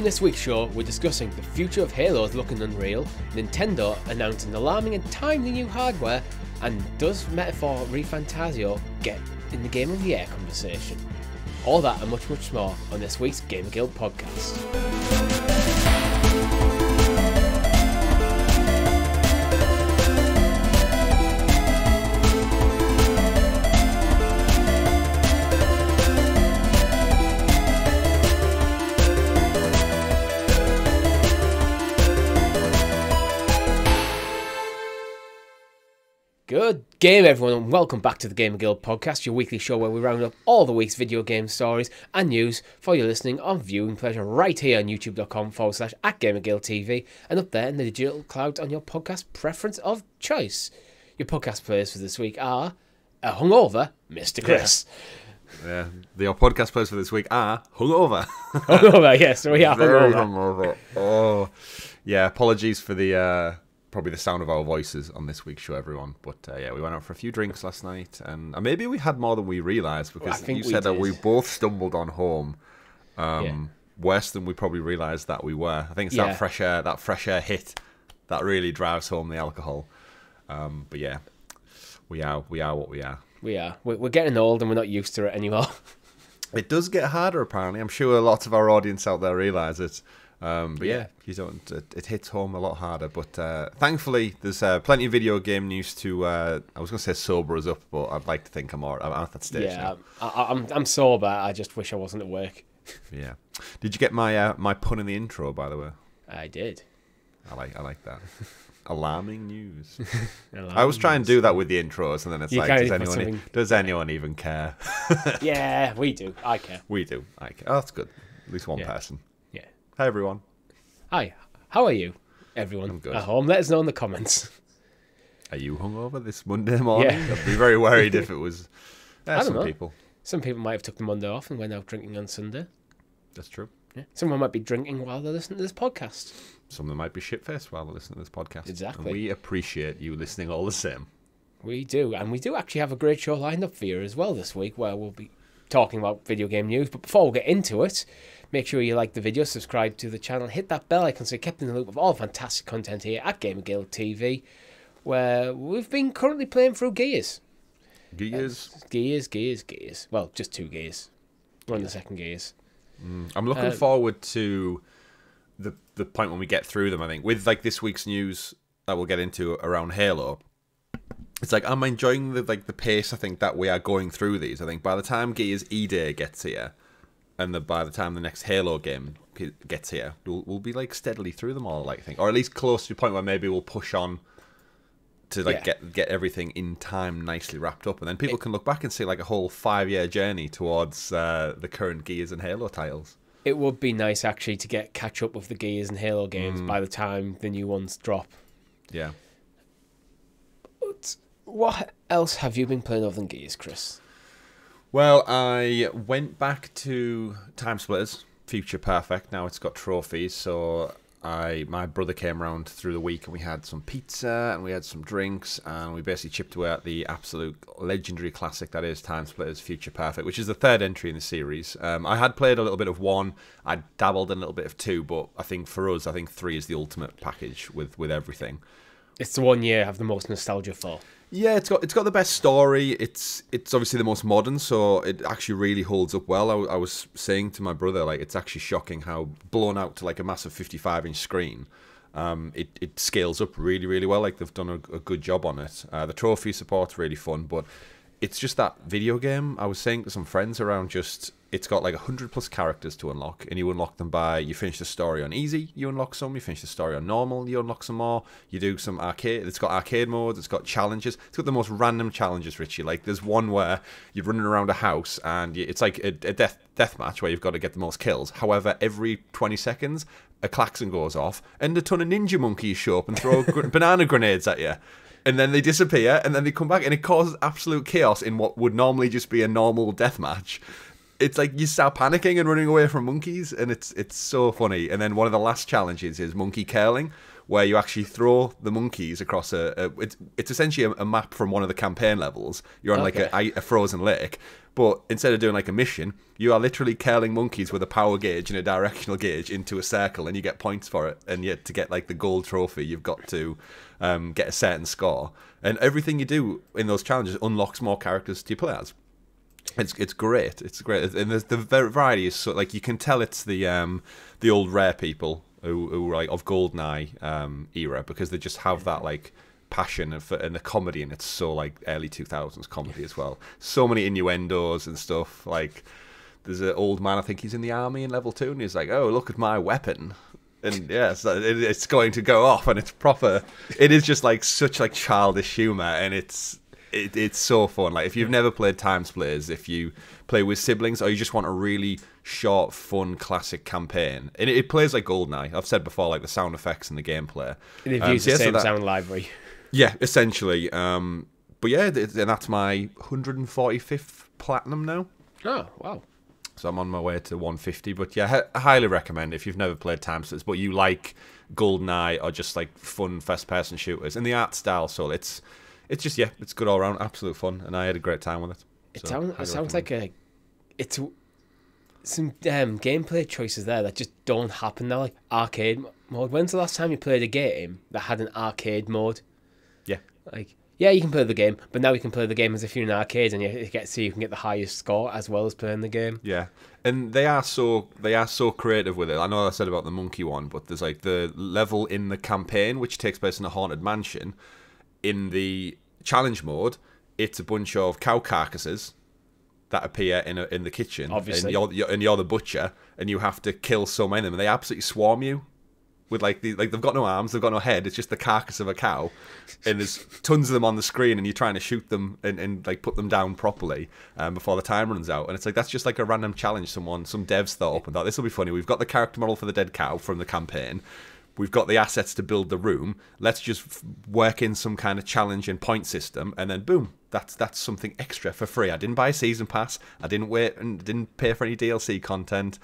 this week's show, we're discussing the future of Halo's looking unreal, Nintendo announcing alarming and timely new hardware, and does metaphor ReFantazio get in the Game of the Year conversation? All that and much, much more on this week's GamerGuild Podcast. Good game, everyone, and welcome back to the GamerGuild Podcast, your weekly show where we round up all the week's video game stories and news for your listening and viewing pleasure right here on youtube.com/@GamerGuildTV and up there in the digital cloud on your podcast preference of choice. Your podcast players for this week are a hungover Mr. Chris. Yeah, your podcast players for this week are hungover. Hungover, yes, we are Very hungover. Oh, yeah, apologies for the... probably the sound of our voices on this week's show, everyone. But yeah, we went out for a few drinks last night, and maybe we had more than we realised, because you said that we both stumbled on home worse than we probably realised that we were. I think it's that fresh air hit that really drives home the alcohol. But yeah, we are what we are. We are. We're getting old and we're not used to it anymore. It does get harder, apparently. I'm sure lots of our audience out there realise it. But yeah, you don't. It hits home a lot harder. But thankfully, there's plenty of video game news to. I was going to say sober us up, but I'd like to think I'm at that stage. Yeah, I'm sober. I just wish I wasn't at work. Yeah. Did you get my my pun in the intro? By the way, I did. I like that. Alarming news. I was trying to do that with the intros, and then it's does anyone even care? Yeah, we do. I care. We do. I care. Oh, that's good. At least one person. Hi, everyone. Hi. How are you, everyone? I'm good. At home? Let us know in the comments. Are you hungover this Monday morning? Yeah. I'd be very worried if it was people. Some people might have took the Monday off and went out drinking on Sunday. That's true. Yeah. Someone might be drinking while they're listening to this podcast. Some of them might be shit-faced while they're listening to this podcast. Exactly. And we appreciate you listening all the same. We do. And we do actually have a great show lined up for you as well this week, where we'll be talking about video game news. But before we get into it, make sure you like the video, subscribe to the channel, hit that bell icon so you're kept in the loop of all fantastic content here at GamerGuildTV, where we've been currently playing through Gears. Gears. Well, just 2 Gears. We're on the second Gears. I'm looking forward to the point when we get through them, I think. With like this week's news that we'll get into around Halo, it's like I'm enjoying the pace, I think, that we are going through these. I think by the time Gears E-Day gets here, and by the time the next Halo game gets here, we'll be like steadily through them all, I think, or at least close to the point where maybe we'll push on to get everything in time nicely wrapped up, and then people can look back and see like a whole 5-year journey towards the current Gears and Halo titles. It would be nice actually to catch up with the Gears and Halo games by the time the new ones drop. Yeah. But what else have you been playing other than Gears, Chris? Well, I went back to Time Splitters, Future Perfect. Now it's got trophies, so my brother came around through the week and we had some pizza and we had some drinks and we basically chipped away at the absolute legendary classic that is Time Splitters Future Perfect, which is the 3rd entry in the series. I had played a little bit of 1, I dabbled in a little bit of 2, but I think for us, 3 is the ultimate package with everything. It's the one you have the most nostalgia for. Yeah, it's got the best story. It's obviously the most modern, so it actually really holds up well. I was saying to my brother, like, it's actually shocking how blown out to like a massive 55-inch screen, it scales up really, really well. Like, they've done a good job on it. The trophy support's really fun, but it's just that video game. I was saying to some friends around, it's got like 100+ characters to unlock, and you unlock them by, you finish the story on easy, you unlock some, you finish the story on normal, you unlock some more, you do some arcade, it's got arcade modes, it's got challenges, it's got the most random challenges, Richie. Like, there's one where you're running around a house, and it's like a death match where you've got to get the most kills. However, every 20 seconds, a klaxon goes off, and a ton of ninja monkeys show up and throw banana grenades at you. And then they disappear, and then they come back, and it causes absolute chaos in what would normally just be a normal death match. It's like you start panicking and running away from monkeys, and it's so funny. And then one of the last challenges is monkey curling, where you actually throw the monkeys across it's essentially a map from one of the campaign levels. You're on like a frozen lake, But instead of doing like a mission, you are literally curling monkeys with a power gauge and a directional gauge into a circle, and you get points for it. And yet to get like the gold trophy, you've got to get a certain score. And everything you do in those challenges unlocks more characters to play as. It's great. It's great, and the variety is so like you can tell it's the old Rare people who are like of GoldenEye era, because they just have that like passion and the comedy, and it's so like early 2000s comedy as well. So many innuendos and stuff. Like there's an old man, I think he's in the army in level 2, and he's like, "Oh, look at my weapon." And yeah, it's going to go off, and it's proper. It is just like such like childish humor, and it's so fun. Like if you've never played Time Splitters, if you play with siblings, or you just want a really short, fun, classic campaign, and it plays like GoldenEye. I've said before, like the sound effects and the gameplay. They've used the same sound library. Yeah, essentially. But yeah, and that's my 145th platinum now. Oh, wow. So I'm on my way to 150. But yeah, I highly recommend if you've never played Time Splitters, but you like GoldenEye or just like fun first-person shooters, and the art style. So it's just, yeah, it's good all around, absolute fun, and I had a great time with it. It sounds like some gameplay choices there that just don't happen now, like arcade mode. When's the last time you played a game that had an arcade mode? Yeah. Like, yeah, you can play the game, but now you can play the game as if you're in an arcade, and you get to see you can get the highest score as well as playing the game. Yeah, and they are so creative with it. I know I said about the monkey one, but there's like the level in the campaign which takes place in a haunted mansion. In the challenge mode, it's a bunch of cow carcasses that appear in the kitchen. Obviously, and you're the butcher, and you have to kill so many of them, and they absolutely swarm you. With like they've got no arms, they've got no head. It's just the carcass of a cow, and there's tons of them on the screen, and you're trying to shoot them and like put them down properly before the time runs out. And it's like that's just like a random challenge. Some devs thought up and thought this will be funny. We've got the character model for the dead cow from the campaign. We've got the assets to build the room. Let's just work in some kind of challenge and point system, and then boom, that's something extra for free. I didn't buy a season pass. I didn't wait and didn't pay for any DLC content.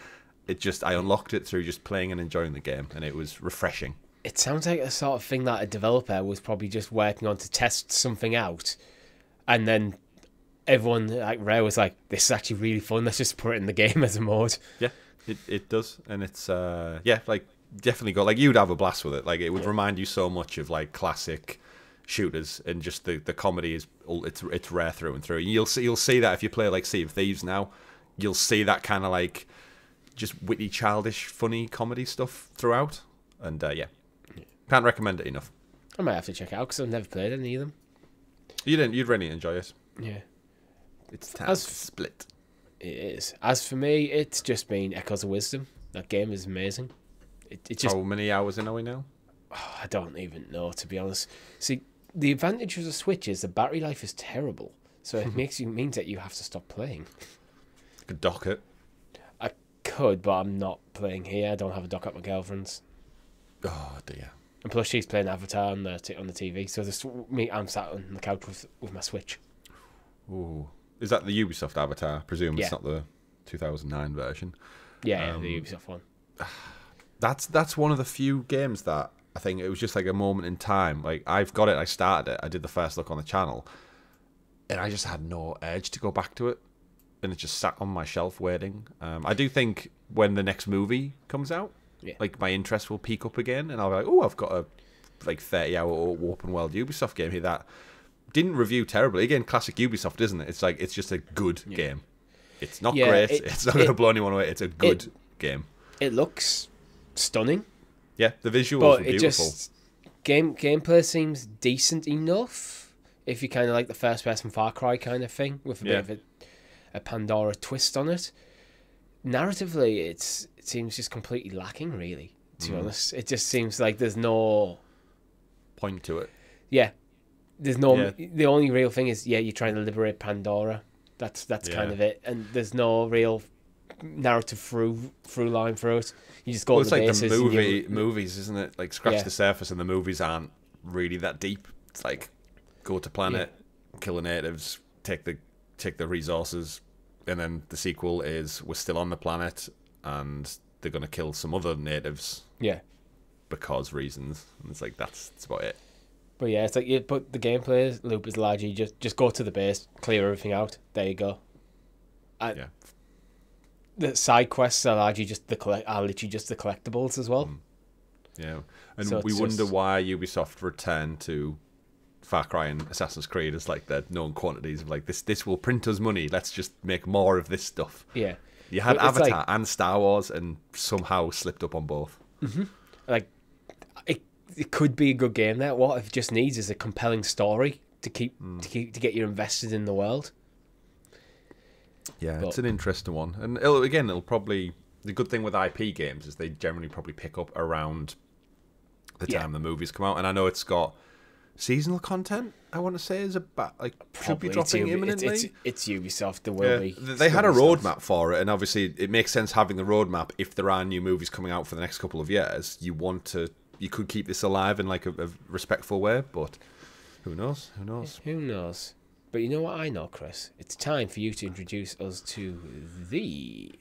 I unlocked it through just playing and enjoying the game, and it was refreshing. It sounds like the sort of thing that a developer was probably just working on to test something out, and then everyone like Rare was like, "This is actually really fun. Let's just put it in the game as a mode." Yeah, it does, and it's like definitely got like you'd have a blast with it. Like it would remind you so much of like classic shooters, and just the comedy is it's Rare through and through. You'll see that if you play like Sea of Thieves now, you'll see that kind of like just witty, childish, funny comedy stuff throughout, and can't recommend it enough. I might have to check it out because I've never played any of them. You'd really enjoy it. Yeah, it's time split. It is. As for me, it's just been Echoes of Wisdom. That game is amazing. It just. How many hours in are we now? Oh, I don't even know, to be honest. See, the advantage of the Switch is the battery life is terrible, so it means that you have to stop playing. You could dock it. Could, but I'm not playing here. I don't have a dock at my girlfriend's. Oh dear. And plus, she's playing Avatar on the TV, so just I'm sat on the couch with my Switch. Ooh, is that the Ubisoft Avatar? I presume it's not the 2009 version. Yeah, the Ubisoft one. That's one of the few games that I think it was just like a moment in time. Like I've got it, I started it, I did the first look on the channel, and I just had no urge to go back to it. And it just sat on my shelf waiting. I do think when the next movie comes out, like my interest will peak up again, and I'll be like, "Oh, I've got a like 30-hour open world Ubisoft game here that didn't review terribly." Again, classic Ubisoft, isn't it? It's like it's just a good game. It's not great. It's not going to blow anyone away. It's a good game. It looks stunning. Yeah, the visuals but are beautiful. Gameplay seems decent enough if you kind of like the first-person Far Cry kind of thing with a bit of a Pandora twist on it. Narratively, it seems just completely lacking, really, to be honest. It just seems like there's no point to it. Yeah. There's no... The only real thing is, you're trying to liberate Pandora. That's kind of it. And there's no real narrative through line through it. You just go to the bases. It's like the movies, isn't it? Like, scratch the surface, and the movies aren't really that deep. It's like, go to planet, kill the natives, take the resources, and then the sequel is we're still on the planet and they're going to kill some other natives because reasons, and it's like that's about it. But yeah, it's like but the gameplay loop is largely just go to the base, clear everything out, there you go. Yeah. The side quests are actually just literally just the collectibles as well. Yeah, and So we it's wonder just- why Ubisoft returned to Far Cry and Assassin's Creed as like their known quantities of like this will print us money. Let's just make more of this stuff. Yeah. You had But it's Avatar like- and Star Wars, and somehow slipped up on both. Like, it could be a good game there. What it just needs is a compelling story to get you invested in the world. Yeah, But- it's an interesting one, and it'll probably, the good thing with IP games is they generally probably pick up around the Yeah. time the movies come out, and I know it's got seasonal content. I want to say is about like should be Probably dropping it's imminently. It's Ubisoft. There will be. They had a still be stuff. roadmap for it, and obviously it makes sense having the roadmap if there are new movies coming out for the next couple of years. You could keep this alive in like a respectful way, but who knows? Who knows? Who knows? But you know what I know, Chris? It's time for you to introduce us to the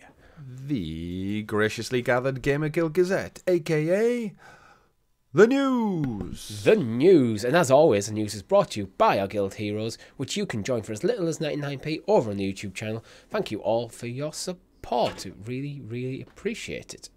graciously gathered Gamer Guild Gazette, aka the news. The news. And as always, the news is brought to you by our guild heroes, which you can join for as little as 99p over on the YouTube channel. Thank you all for your support. Really, really appreciate it.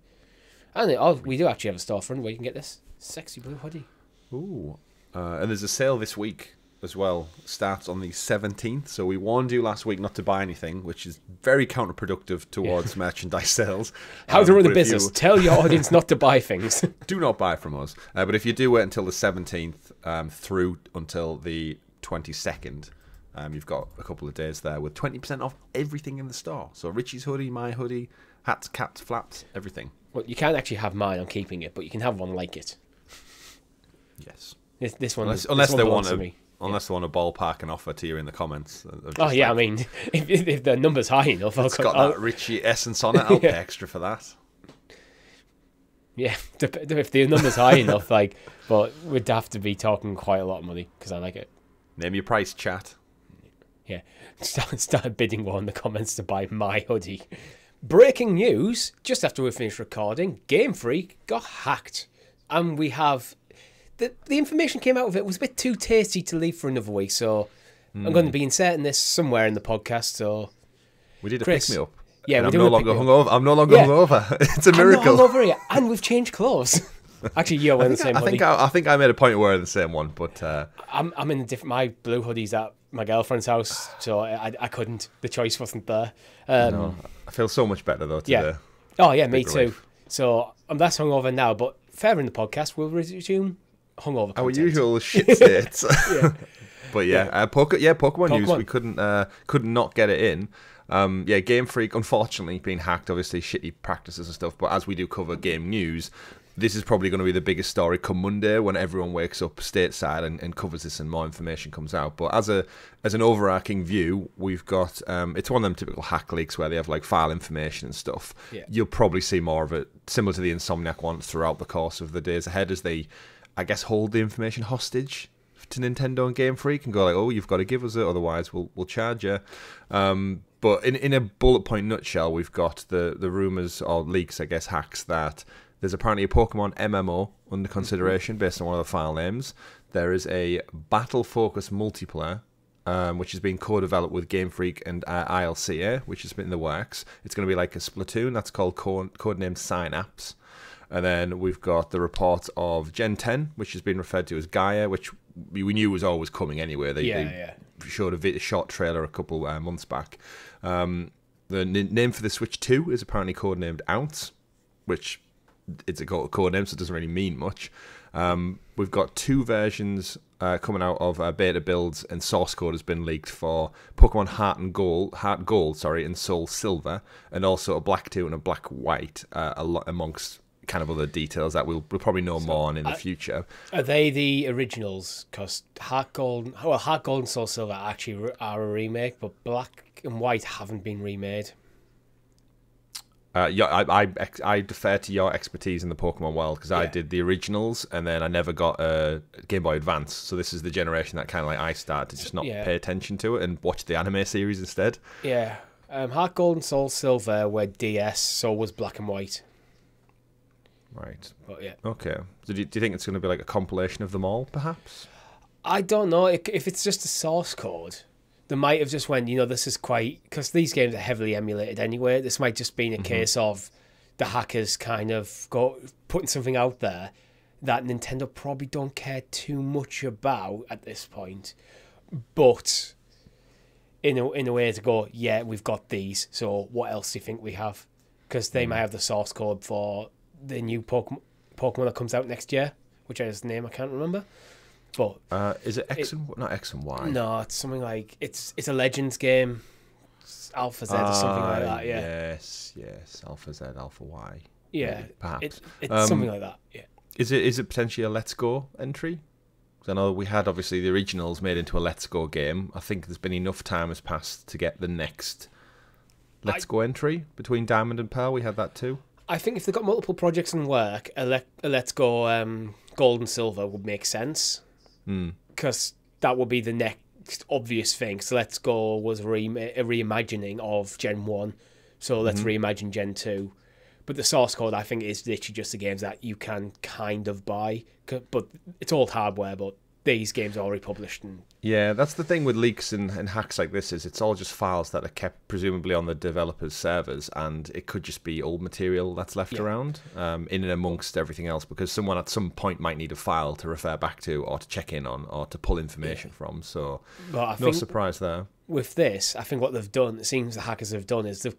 And we do actually have a storefront where you can get this sexy blue hoodie. Ooh. And there's a sale this week as well. Starts on the 17th. So we warned you last week not to buy anything, which is very counterproductive towards merchandise sales. How to run a but if business. you Tell your audience not to buy things. do not buy from us. But if you do wait until the 17th through until the 22nd, you've got a couple of days there with 20% off everything in the store. So Richie's hoodie, my hoodie, hats, caps, flaps, everything. Well, you can't actually have mine. I'm keeping it, but you can have one like it. Yes. This one, Unless this they one want belongs to me. Unless they want to ballpark an offer to you in the comments. Oh yeah, I mean, if the number's high enough, It's got that Richie essence on it. I'll pay extra for that. Yeah, if the number's high enough, like, but we'd have to be talking quite a lot of money because I like it. Name your price, chat. Yeah, start bidding war in the comments to buy my hoodie. Breaking news: just after we finished recording, Game Freak got hacked, and we have the information came out of it was a bit too tasty to leave for another week. So I'm going to be inserting this somewhere in the podcast. So We did a Chris, pick me up. yeah, and we I'm did no a longer pick-me-up. hungover. I'm no longer Yeah. hungover. It's a I'm miracle. not hungover yet, and we've changed clothes. Actually, you're wearing the same hoodie. I think I made a point of wearing the same one, but I'm in a different. My blue hoodie's at my girlfriend's house, so I couldn't. The choice wasn't there. no, I feel so much better though today. Yeah. Oh yeah, me Big too. relief. So I'm less hungover now, but further in the podcast, we'll resume hungover Our content. usual shit states. But yeah, Pokemon news. Pokemon. We couldn't not get it in. Game Freak, unfortunately, being hacked. Obviously, shitty practices and stuff. But as we do cover game news, this is probably going to be the biggest story come Monday when everyone wakes up stateside and covers this and more information comes out. But as an overarching view, we've got it's one of them typical hack leaks where they have like file information and stuff. Yeah. You'll probably see more of it, similar to the Insomniac one, throughout the course of the days ahead as they, I guess, hold the information hostage to Nintendo and Game Freak and go like, oh, you've got to give us it, otherwise we'll charge you. But in a bullet point nutshell, we've got the rumours or leaks, I guess, hacks that there's apparently a Pokemon MMO under consideration based on one of the file names. There is a battle-focused multiplayer, which is being co-developed with Game Freak and ILCA, which has been in the works. It's going to be like a Splatoon. That's called codenamed Synapse. And then we've got the report of Gen 10, which has been referred to as Gaia, which we knew was always coming anyway. They showed a short trailer a couple months back. The name for the Switch 2 is apparently codenamed Ounce, which it's a code name, so it doesn't really mean much. We've got two versions coming out of beta builds, and source code has been leaked for Pokemon Heart Gold, and Soul Silver, and also a Black 2 and a Black White, amongst kind of other details that we'll probably know more on in the future. Are they the originals? Because Heart Gold and Soul Silver actually are a remake, but Black and White haven't been remade. I defer to your expertise in the Pokemon world because I did the originals and then I never got a Game Boy Advance. So this is the generation that kind of like I started to just not pay attention to it and watch the anime series instead. Yeah. Heart Gold and Soul Silver were DS, so was Black and White. Right. But yeah. Okay. So do you think it's going to be like a compilation of them all, perhaps? I don't know. If it's just a source code, they might have just went, this is quite... Because these games are heavily emulated anyway. This might just been a case of the hackers kind of putting something out there that Nintendo probably don't care too much about at this point. But in a way to go, yeah, we've got these, so what else do you think we have? Because they might have the source code for the new Pokemon that comes out next year, which is the name I can't remember. But is it not X and Y? No, it's something like it's a Legends game, it's Alpha Z or something like that. Yeah. Yes, Alpha Z, Alpha Y. Yeah, maybe, perhaps it's something like that. Yeah. Is it potentially a Let's Go entry? Because I know we had obviously the originals made into a Let's Go game. I think there's been enough time has passed to get the next Let's Go entry between Diamond and Pearl. We had that too. I think if they've got multiple projects in work, a Let's Go Gold and Silver would make sense. Because that would be the next obvious thing. So Let's Go was a reimagining of Gen 1. So let's reimagine Gen 2. But the source code, I think, is literally just the games that you can kind of buy. But it's old hardware, but these games are already published. Yeah, that's the thing with leaks and hacks like this, is it's all just files that are kept presumably on the developers' servers, and it could just be old material that's left around in and amongst everything else, because someone at some point might need a file to refer back to or to check in on or to pull information from. So no surprise there. With this, I think what they've done, it seems the hackers have done, is they've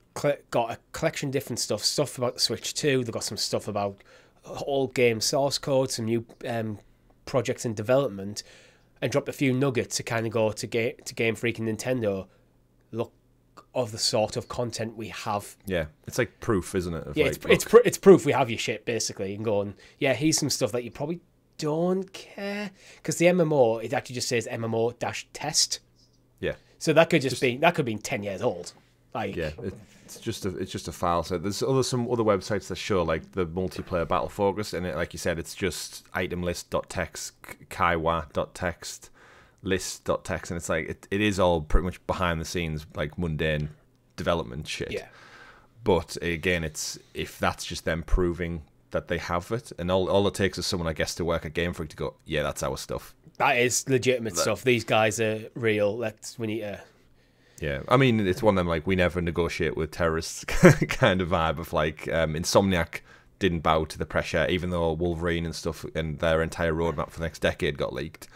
got a collection of different stuff about the Switch 2, they've got some stuff about old game source code, some new projects in development, and dropped a few nuggets to kind of go to Game Freak and Nintendo. Look of the sort of content we have. Yeah, it's like proof, isn't it? It's proof we have your shit, basically, and going, yeah, here's some stuff that you probably don't care, because the MMO, it actually just says MMO-test. Yeah. So that could be 10 years old. Yeah, it's just a file. So there's some other websites that show like the multiplayer battle focus, and like you said, it's just item list.txt, kaiwa.txt, list.txt, and it's like it is all pretty much behind the scenes, like mundane development shit. Yeah. But again, it's if that's just them proving that they have it, and all it takes is someone, I guess, to work at Game Freak to go, yeah, that's our stuff. That is legitimate stuff. These guys are real. We need to. Yeah, I mean, it's one of them, like, we never negotiate with terrorists kind of vibe of, like, Insomniac didn't bow to the pressure, even though Wolverine and stuff and their entire roadmap for the next decade got leaked.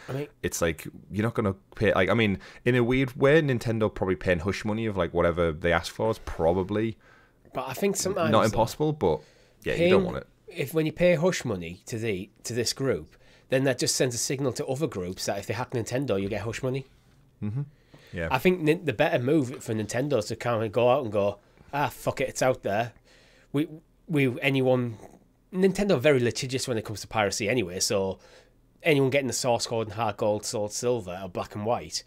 It's like, you're not going to pay, like, I mean, in a weird way, Nintendo probably paying hush money of, like, whatever they ask for is probably but I think sometimes not impossible, but, yeah, you don't want it. When you pay hush money to this group, then that just sends a signal to other groups that if they hack Nintendo, you get hush money. Mm-hmm. Yeah. I think the better move for Nintendo is to kind of go out and go, fuck it, it's out there. Nintendo are very litigious when it comes to piracy anyway, so anyone getting the source code in hard gold, sold silver, or black and white,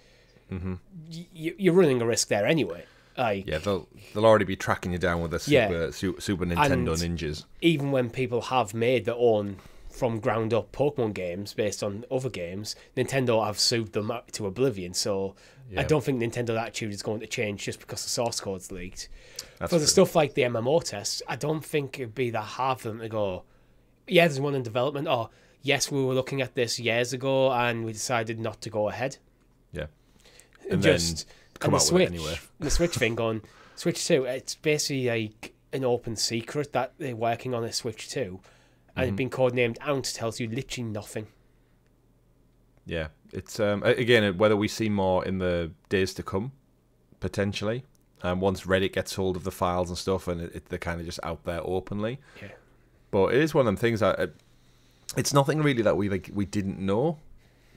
you're running a risk there anyway. Yeah, they'll already be tracking you down with the Super Nintendo ninjas. Even when people have made their own from ground up Pokemon games based on other games, Nintendo have sued them to oblivion, so I don't think Nintendo's attitude is going to change just because the source code's leaked. For the stuff like the MMO tests, I don't think it'd be that hard for them to go, yeah, there's one in development, or yes, we were looking at this years ago and we decided not to go ahead. Yeah. And just come out with it anyway. The Switch thing going, Switch 2, it's basically like an open secret that they're working on a Switch 2. And it's been codenamed Ounce tells you literally nothing. Yeah, it's again, whether we see more in the days to come, potentially. Once Reddit gets hold of the files and stuff, and they're kind of just out there openly. Yeah. But it is one of them things that it's nothing really that we didn't know,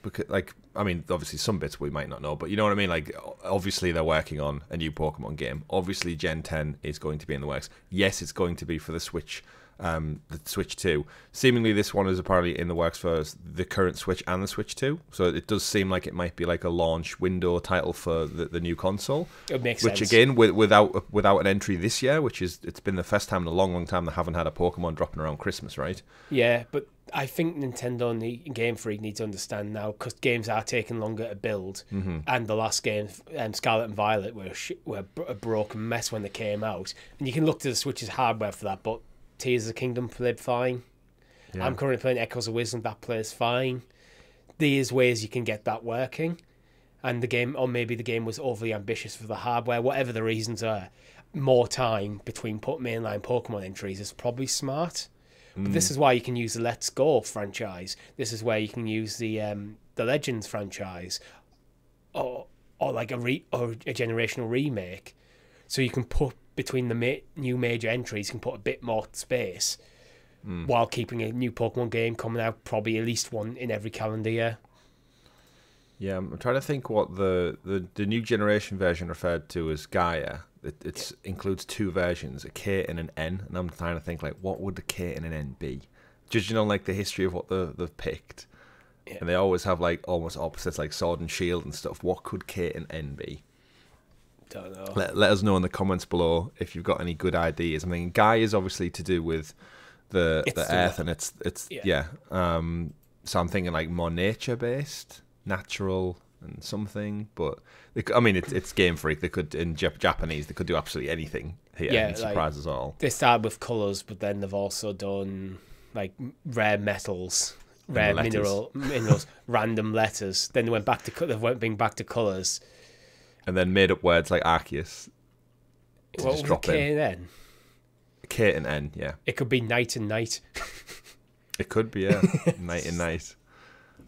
because I mean, obviously some bits we might not know, but you know what I mean. Like, obviously they're working on a new Pokemon game. Obviously, Gen 10 is going to be in the works. Yes, it's going to be for the Switch. The Switch 2. Seemingly this one is apparently in the works for the current Switch and the Switch 2. So it does seem like it might be like a launch window title for the new console. It makes sense. Which again, without an entry this year, it's been the first time in a long time they haven't had a Pokemon dropping around Christmas, right? Yeah, but I think Nintendo and Game Freak need to understand now, because games are taking longer to build, and the last game, Scarlet and Violet, were a broken mess when they came out. And you can look to the Switch's hardware for that, but Tears of the Kingdom played fine. Yeah. I'm currently playing Echoes of Wisdom, that plays fine. There's ways you can get that working. and the game, or maybe the game was overly ambitious for the hardware, whatever the reasons are, more time between mainline Pokemon entries is probably smart. But this is why you can use the Let's Go franchise. This is where you can use the Legends franchise, or like a generational remake. So you can put between the new major entries, you can put a bit more space, while keeping a new Pokemon game coming out probably at least one in every calendar year. Yeah, I'm trying to think what the new generation version referred to as Gaia. It includes two versions, a K and an N, and I'm trying to think, like, what would the K and an N be? Judging on, like, the history of what they've picked. Yeah. And they always have, like, almost opposites, like Sword and Shield and stuff. What could K and N be? Don't know. Let us know in the comments below if you've got any good ideas. I mean, Gaia is obviously to do with the earth, and it's yeah. So I'm thinking, like, more nature-based, natural and something, but I mean, it's Game Freak. They could, in Japanese, they could do absolutely anything here and surprise us all. They started with colours, but then they've also done like rare metals, rare minerals, random letters. Then they went back to back to colours, and then made up words like Arceus. What was the K and N? K and N, yeah. It could be night and night. It could be, yeah, night and night.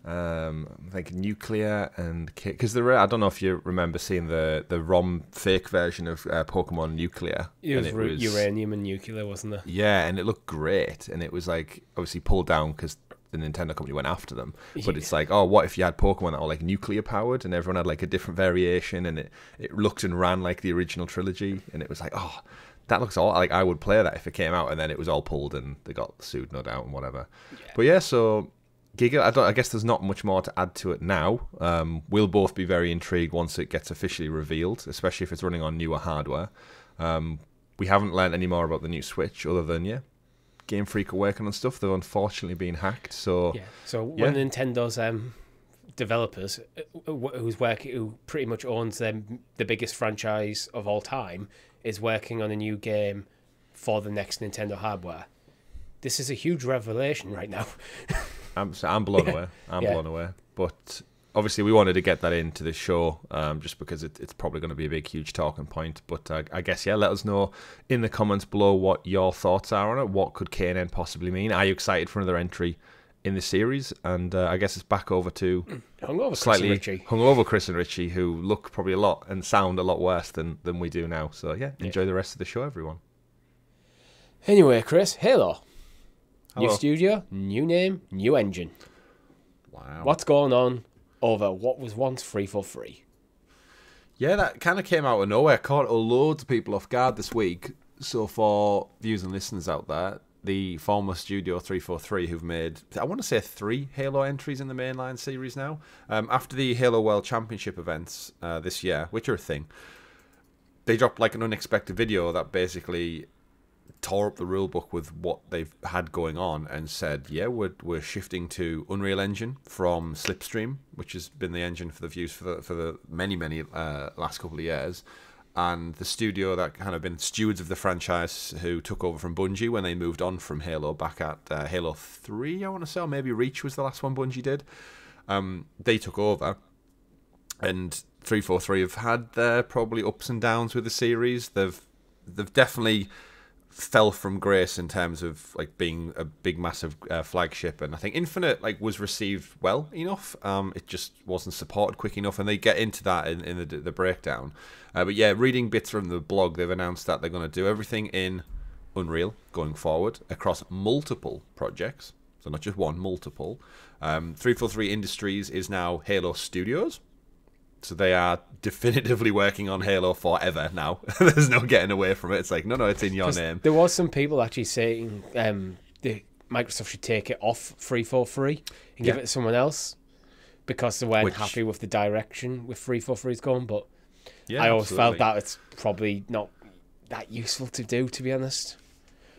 I'm thinking nuclear and because I don't know if you remember seeing the ROM fake version of Pokemon Nuclear. It was uranium and nuclear, wasn't it? Yeah, and it looked great, and it was like obviously pulled down because the Nintendo company went after them. But it's like, oh, what if you had Pokemon that were like nuclear powered, and everyone had like a different variation, and it looked and ran like the original trilogy, and it was like, oh, that looks all like I would play that if it came out, and then it was all pulled and they got sued, no doubt, and whatever. Yeah. But yeah, so Giga, I guess there's not much more to add to it now. We'll both be very intrigued once it gets officially revealed, especially if it's running on newer hardware. We haven't learned any more about the new Switch other than, Game Freak are working on stuff. They've unfortunately been hacked. So one of Nintendo's developers, who pretty much owns the biggest franchise of all time, is working on a new game for the next Nintendo hardware. This is a huge revelation right now. I'm blown away. I'm blown away. But obviously, we wanted to get that into the show, just because it's probably going to be a big, huge talking point. But I guess, let us know in the comments below what your thoughts are on it. What could K&N possibly mean? Are you excited for another entry in the series? And I guess it's back over to hungover Chris and Richie, who look probably a lot and sound a lot worse than we do now. So enjoy the rest of the show, everyone. Anyway, Chris, Halo. Hello. New studio, new name, new engine. Wow. What's going on over what was once free for free? Yeah, that kind of came out of nowhere. Caught loads of people off guard this week. So for viewers and listeners out there, the former Studio 343 who've made, I want to say 3 Halo entries in the mainline series now. After the Halo World Championship events this year, which are a thing, they dropped like an unexpected video that basically tore up the rulebook with what they've had going on and said, we're shifting to Unreal Engine from Slipstream, which has been the engine for the views for the many last couple of years, and the studio that kind of been stewards of the franchise who took over from Bungie when they moved on from Halo back at Halo 3, I want to say, or maybe Reach was the last one Bungie did. They took over, and 343 have had their probably ups and downs with the series. They've definitely fell from grace in terms of like being a big massive flagship, and I think Infinite was received well enough. It just wasn't supported quick enough, and they get into that in the breakdown. But reading bits from the blog, they've announced that they're going to do everything in Unreal going forward across multiple projects, so not just one, multiple. 343 Industries is now Halo Studios. So they are definitively working on Halo forever now. There's no getting away from it. It's like, no, it's in your name. There was some people actually saying Microsoft should take it off 343 and give it to someone else because they weren't happy with the direction with 343's going. But I always felt that it's probably not that useful to do, to be honest.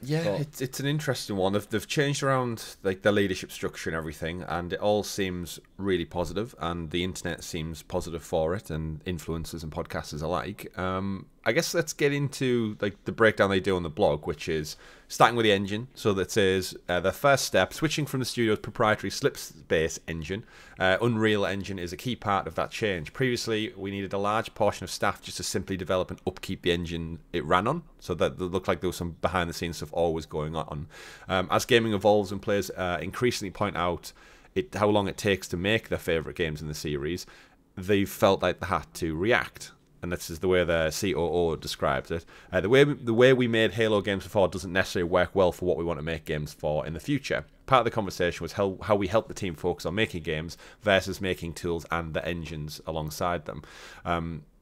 Yeah, it's an interesting one. They've changed around like the leadership structure and everything, and it all seems really positive, and the internet seems positive for it, and influencers and podcasters alike. I guess let's get into like the breakdown they do on the blog, which is starting with the engine. So that says the first step, switching from the studio's proprietary Slipspace engine. Unreal Engine is a key part of that change. Previously, we needed a large portion of staff just to simply develop and upkeep the engine it ran on. So that it looked like there was some behind-the-scenes stuff always going on. As gaming evolves and players increasingly point out how long it takes to make their favourite games in the series, they felt like they had to react. And this is the way the COO describes it. The way we made Halo games before doesn't necessarily work well for what we want to make games for in the future. Part of the conversation was how we help the team focus on making games versus making tools and the engines alongside them.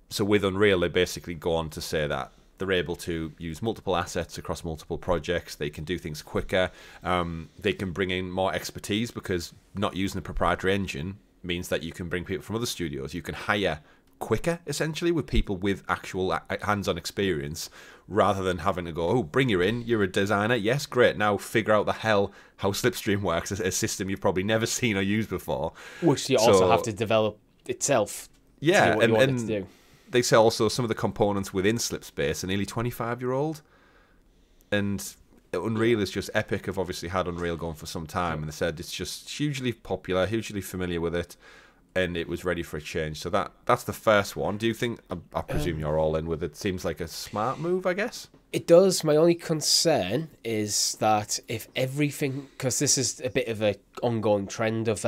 So with Unreal, they basically go on to say that they're able to use multiple assets across multiple projects. They can do things quicker. They can bring in more expertise because not using a proprietary engine means that you can bring people from other studios. You can hire quicker, essentially, with people with actual hands-on experience, rather than having to go, oh, bring you in, you're a designer, yes, great, now figure out the hell how Slipstream works, a system you've probably never seen or used before. Which you also have to develop itself. Yeah, to do what you want it to do. They say also some of the components within Slipspace are nearly 25-year-old, and Unreal is just epic. Have obviously had Unreal going for some time, and they said it's just hugely popular, hugely familiar with it, and it was ready for a change. So that's the first one. Do you think, I presume you're all in with it, seems like a smart move, I guess? It does. My only concern is that if everything, because this is a bit of an ongoing trend of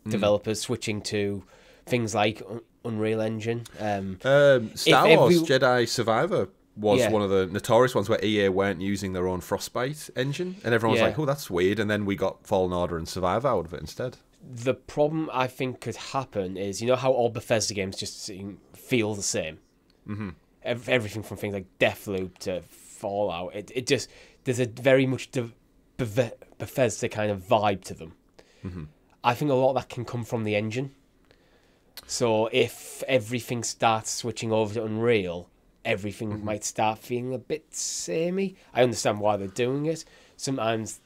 developers switching to things like Unreal Engine. Star Wars Jedi Survivor was one of the notorious ones where EA weren't using their own Frostbite engine, and everyone was like, oh, that's weird, and then we got Fallen Order and Survivor out of it instead. The problem I think could happen is, you know how all Bethesda games just feel the same? Mm-hmm. Everything from things like Deathloop to Fallout, it just, there's a very much Bethesda kind of vibe to them. Mm-hmm. I think a lot of that can come from the engine. So if everything starts switching over to Unreal, everything might start feeling a bit samey. I understand why they're doing it. Sometimes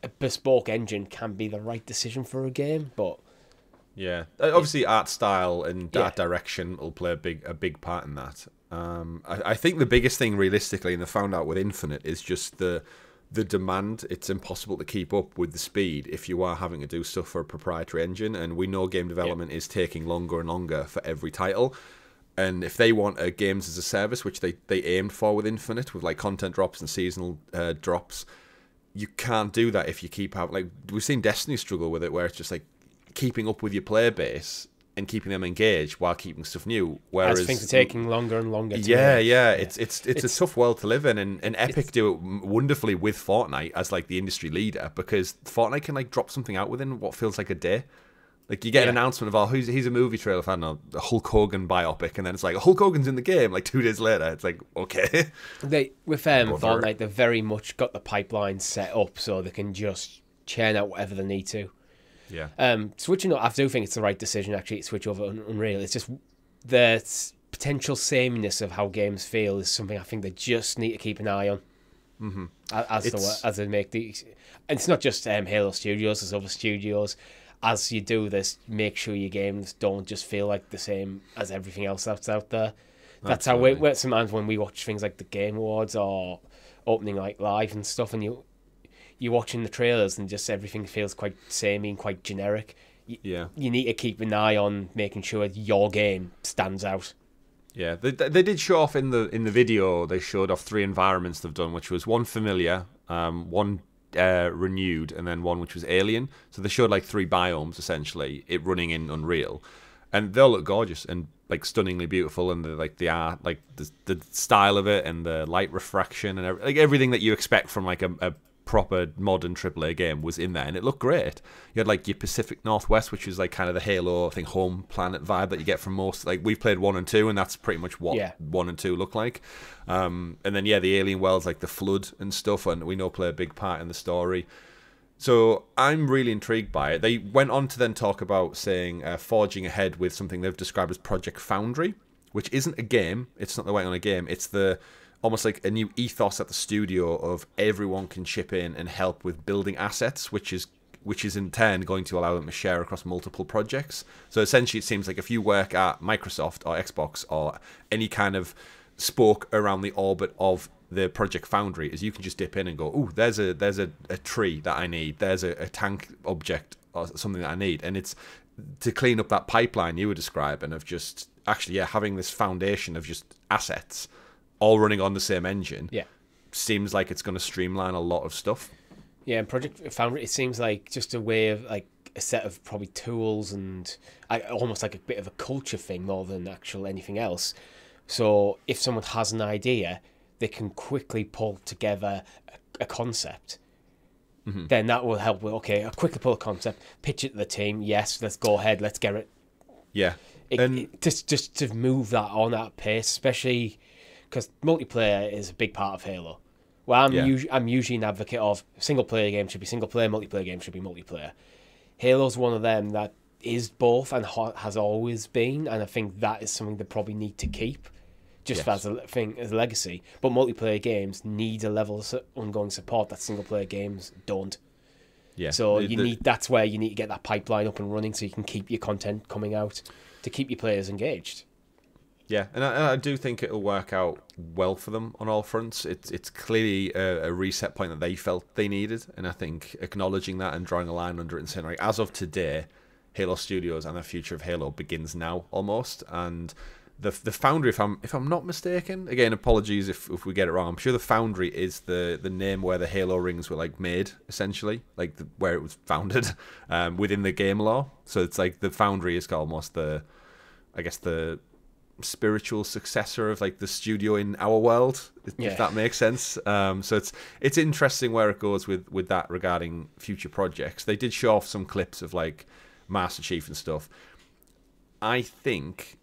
a bespoke engine can be the right decision for a game, but yeah, obviously art style and art direction will play a big part in that. I think the biggest thing realistically, and they found out with Infinite, is just the demand. It's impossible to keep up with the speed if you are having to do stuff for a proprietary engine, and we know game development is taking longer and longer for every title. And if they want a games as a service, which they aimed for with Infinite, with like content drops and seasonal drops, you can't do that if you keep having, like, we've seen Destiny struggle with it, where it's just like keeping up with your player base and keeping them engaged while keeping stuff new. Whereas as things are taking longer and longer. It's a tough world to live in, and Epic do it wonderfully with Fortnite as like the industry leader, because Fortnite can like drop something out within what feels like a day. Like you get an announcement of, he's a movie trailer for, I don't know, the Hulk Hogan biopic, and then it's like, Hulk Hogan's in the game, like 2 days later. It's like, okay. With Fortnite, they've very much got the pipeline set up so they can just churn out whatever they need to. Yeah. Switching up, I do think it's the right decision actually to switch over to Unreal. It's just the potential sameness of how games feel is something I think they just need to keep an eye on. Mm-hmm. As they make these. And it's not just Halo Studios, there's other studios. As you do this, make sure your games don't just feel like the same as everything else that's out there. That's how we sometimes when we watch things like the Game Awards or Opening Night Live and stuff, and you're watching the trailers and just everything feels quite samey and quite generic. You need to keep an eye on making sure your game stands out. Yeah, they did show off in the video. They showed off 3 environments they've done, which was one familiar, one renewed, and then one which was alien. So they showed like 3 biomes essentially, it running in Unreal, and they all look gorgeous and like stunningly beautiful, and the art, like the style of it, and the light refraction, and like everything that you expect from like a proper modern AAA game was in there, and it looked great. You had like your Pacific Northwest, which is like kind of the Halo, I think, home planet vibe that you get from most. Like we've played 1 and 2, and that's pretty much what 1 and 2 look like. And then the alien worlds, like the flood and stuff, and we know play a big part in the story. So I'm really intrigued by it. They went on to then talk about saying forging ahead with something they've described as Project Foundry, which isn't a game. It's not the way on a game. It's almost like a new ethos at the studio of everyone can chip in and help with building assets, which is in turn going to allow them to share across multiple projects. So essentially it seems like if you work at Microsoft or Xbox or any kind of spoke around the orbit of the Project Foundry, is you can just dip in and go, oh, there's a tree that I need, there's a tank object or something that I need, and it's to clean up that pipeline you were describing of just actually having this foundation of just assets all running on the same engine. Seems like it's going to streamline a lot of stuff. Yeah, and Project Foundry, it seems like just a way of like a set of probably tools and almost like a bit of a culture thing more than actual anything else. So if someone has an idea, they can quickly pull together a concept. Then that will help with, okay, I'll quickly pull a concept, pitch it to the team, yes, let's go ahead, let's get it. Just to move that on at pace, especially because multiplayer is a big part of Halo. Well, I'm usually an advocate of single-player game should be single-player, multiplayer game should be multiplayer. Halo's one of them that is both and has always been, and I think that is something they probably need to keep. Just as a thing, as a legacy. But multiplayer games need a level of ongoing support that single player games don't. So that's where you need to get that pipeline up and running so you can keep your content coming out to keep your players engaged. Yeah, and I do think it'll work out well for them on all fronts. It's clearly a reset point that they felt they needed, and I think acknowledging that and drawing a line under it and saying, right, as of today, Halo Studios and the future of Halo begins now almost, and the Foundry, if I'm not mistaken, again, apologies if we get it wrong, I'm sure the Foundry is the name where the Halo rings were like made, essentially, like where it was founded within the game lore. So it's like the Foundry is almost the spiritual successor of like the studio in our world, if that makes sense. So it's interesting where it goes with that regarding future projects. They did show off some clips of like Master Chief and stuff. I think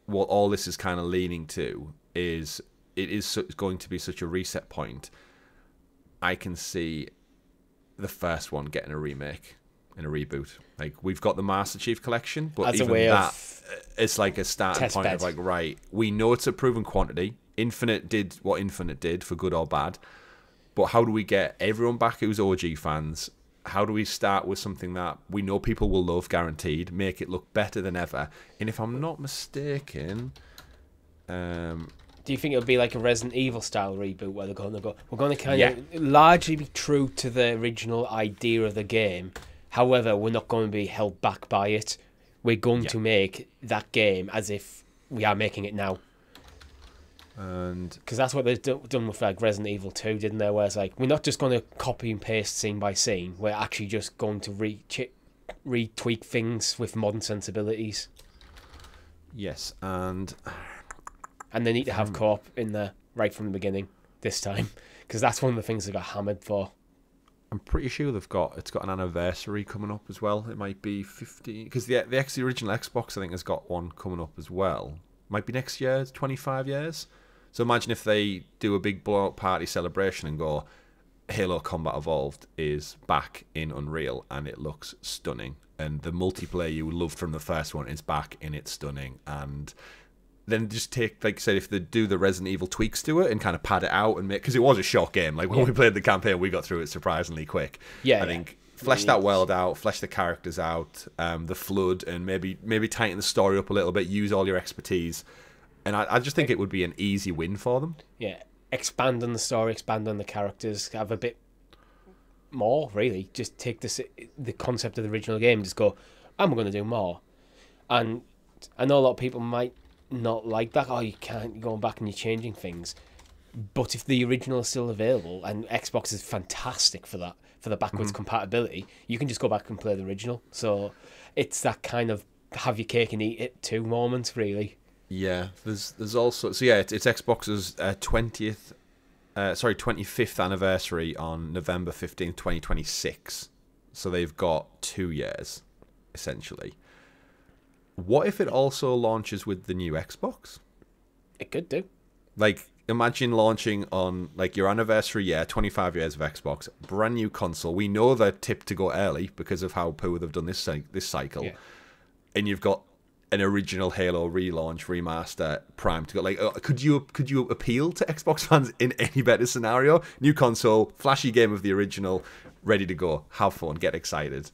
what all this is kind of leaning to is it is going to be such a reset point. I can see the first one getting a remake and a reboot. Like, we've got the Master Chief collection, but as even a way that, of it's like a starting point of like, right, we know it's a proven quantity. Infinite did what Infinite did, for good or bad. But how do we get everyone back who's OG fans? How do we start with something that we know people will love, guaranteed, make it look better than ever? And if I'm not mistaken, do you think it'll be like a Resident Evil style reboot where they're going to go, we're going to kind of largely be true to the original idea of the game, however, we're not going to be held back by it. We're going to make that game as if we are making it now. And because that's what they've done with like Resident Evil 2, didn't they? Where it's like, we're not just going to copy and paste scene by scene. We're actually just going to retweak things with modern sensibilities. Yes, and they need to have co-op in there right from the beginning this time, because that's one of the things they got hammered for. I'm pretty sure it's got an anniversary coming up as well. It might be 50, because the original Xbox, I think, has got one coming up as well. Might be next year, 25 years. So imagine if they do a big blowout party celebration and go, Halo Combat Evolved is back in Unreal and it looks stunning. And the multiplayer you loved from the first one is back and it's stunning. And then just take, like I said, if they do the Resident Evil tweaks to it and kind of pad it out and make, because it was a short game. Like when we played the campaign, we got through it surprisingly quick. I think flesh that world out, flesh the characters out, the flood, and maybe tighten the story up a little bit, use all your expertise. And I just think it would be an easy win for them. Yeah, expand on the story, expand on the characters, have a bit more, really. Just take the concept of the original game, just go, I'm going to do more. And I know a lot of people might not like that. Oh, you can't, you're going back and you're changing things. But if the original is still available, and Xbox is fantastic for that, for the backwards compatibility, you can just go back and play the original. So it's that kind of have your cake and eat it too moment, really. Yeah, there's also, so yeah, it's Xbox's 25th anniversary on November 15th, 2026. So they've got 2 years, essentially. What if it also launches with the new Xbox? It could do. Like, imagine launching on like your anniversary year, 25 years of Xbox, brand new console. We know they're tipped to go early because of how poor they've done this cycle. Yeah. And you've got an original Halo relaunch, remaster, prime to go. Like, could you appeal to Xbox fans in any better scenario? New console, flashy game of the original, ready to go. Have fun, get excited.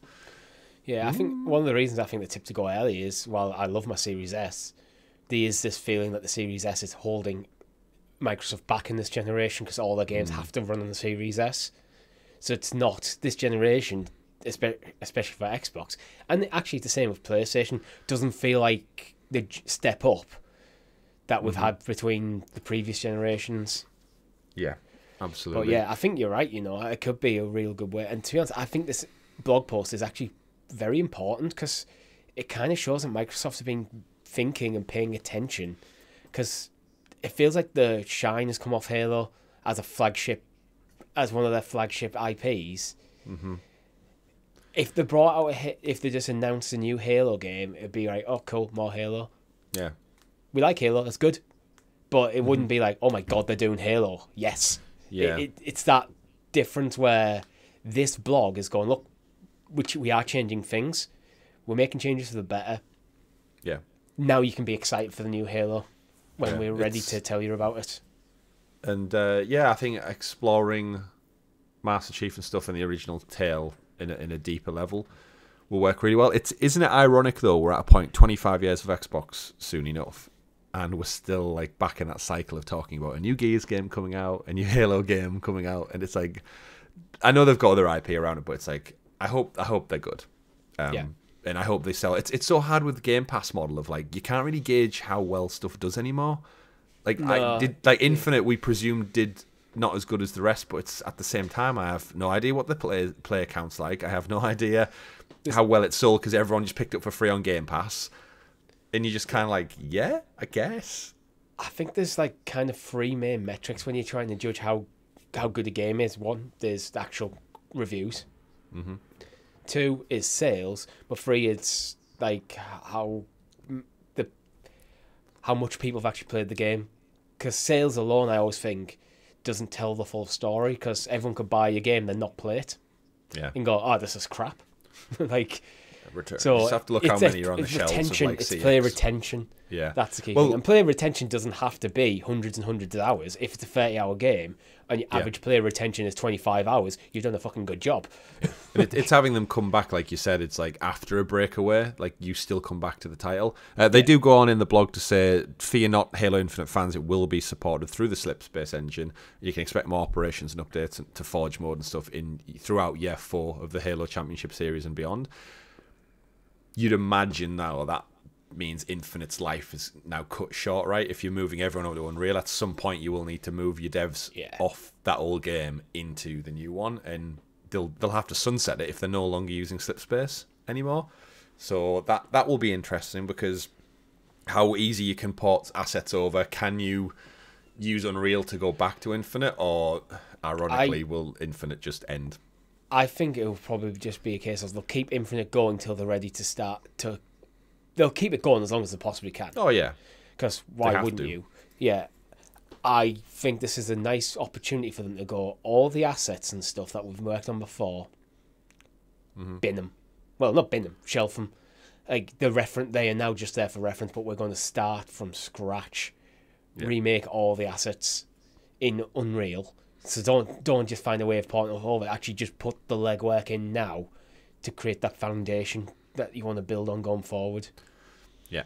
Yeah, I think one of the reasons I think the tip to go early is, while I love my Series S, there is this feeling that the Series S is holding Microsoft back in this generation because all their games have to run on the Series S. So it's not this generation, especially for Xbox. And actually, the same with PlayStation. Doesn't feel like the step up that we've had between the previous generations. Yeah, absolutely. But yeah, I think you're right. It could be a real good way. And to be honest, I think this blog post is actually very important because it kind of shows that Microsoft have been thinking and paying attention, because it feels like the shine has come off Halo as as one of their flagship IPs. If they if they just announced a new Halo game, it'd be like, oh cool, more Halo. Yeah, we like Halo, that's good, but it wouldn't be like, oh my god, they're doing Halo, yes. Yeah, it's that difference where this blog is going, look, we are changing things, we're making changes for the better. Yeah, now you can be excited for the new Halo when we're ready to tell you about it. And I think exploring Master Chief and stuff in the original tale in a deeper level will work really well. Isn't it ironic though? We're at a point 25 years of Xbox soon enough, and we're still like back in that cycle of talking about a new Gears game coming out, a new Halo game coming out, and it's like, I know they've got other IP around it, but it's like I hope they're good. And I hope they sell. It's so hard with the Game Pass model of like you can't really gauge how well stuff does anymore. Like Infinite, we presumed did not as good as the rest, but it's at the same time I have no idea what the player count's like. I have no idea how well it's sold because everyone just picked up for free on Game Pass, and you're just kind of like, yeah, I guess. I think there's like kind of three main metrics when you're trying to judge how good a game is. One, there's the actual reviews. Two is sales, but three is like how much people have actually played the game. Because sales alone, I always think, doesn't tell the full story. Because everyone could buy a game and not play it, and go, "Oh, this is crap." like, return. So you just have to look how many are on the shelves. Retention, of like it's CX. player retention. Yeah, that's the key thing. And player retention doesn't have to be hundreds and hundreds of hours. If it's a 30-hour game and your average player retention is 25 hours, you've done a fucking good job. And it's having them come back, like you said. It's like after a breakaway, like you still come back to the title. They do go on in the blog to say, "Fear not, Halo Infinite fans. It will be supported through the Slipspace engine. You can expect more operations and updates to Forge mode and stuff throughout year 4 of the Halo Championship series and beyond." You'd imagine now that means Infinite's life is now cut short, right? If you're moving everyone over to Unreal, at some point you will need to move your devs off that old game into the new one, and they'll have to sunset it if they're no longer using Slipspace anymore. So that will be interesting, because how easy you can port assets over. Can you use Unreal to go back to Infinite, or ironically will Infinite just end? I think it will probably just be a case of they'll keep Infinite going till they're ready to start to. They'll keep it going as long as they possibly can. Oh yeah, because why wouldn't you? Yeah, I think this is a nice opportunity for them to go, all the assets and stuff that we've worked on before, bin them. Well, not bin them, shelf them. Like they are now just there for reference, but we're going to start from scratch, remake all the assets in Unreal. So don't just find a way of porting it over. Actually, just put the legwork in now to create that foundation that you want to build on going forward. Yeah,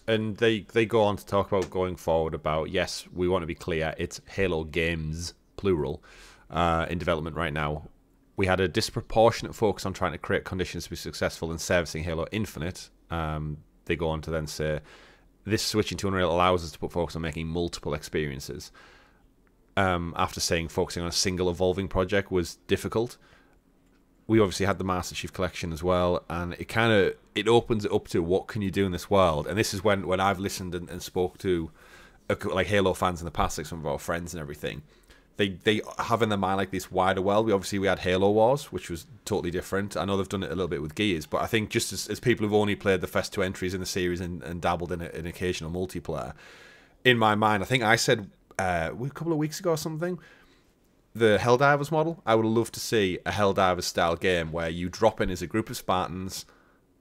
and they go on to talk about going forward about, yes, we want to be clear, it's Halo games, plural, in development right now. We had a disproportionate focus on trying to create conditions to be successful in servicing Halo Infinite. They go on to then say, this switching to Unreal allows us to put focus on making multiple experiences. After saying focusing on a single evolving project was difficult. We obviously had the Master Chief Collection as well, and it opens it up to what can you do in this world. And this is when I've listened and spoke to like Halo fans in the past, like some of our friends and everything. They have in their mind like this wider world. We had Halo Wars, which was totally different. I know they've done it a little bit with Gears, but I think just as people who've only played the first 2 entries in the series and dabbled in an occasional multiplayer, in my mind, I think I said a couple of weeks ago or something, the Helldivers model. I would love to see a Helldivers style game where you drop in as a group of Spartans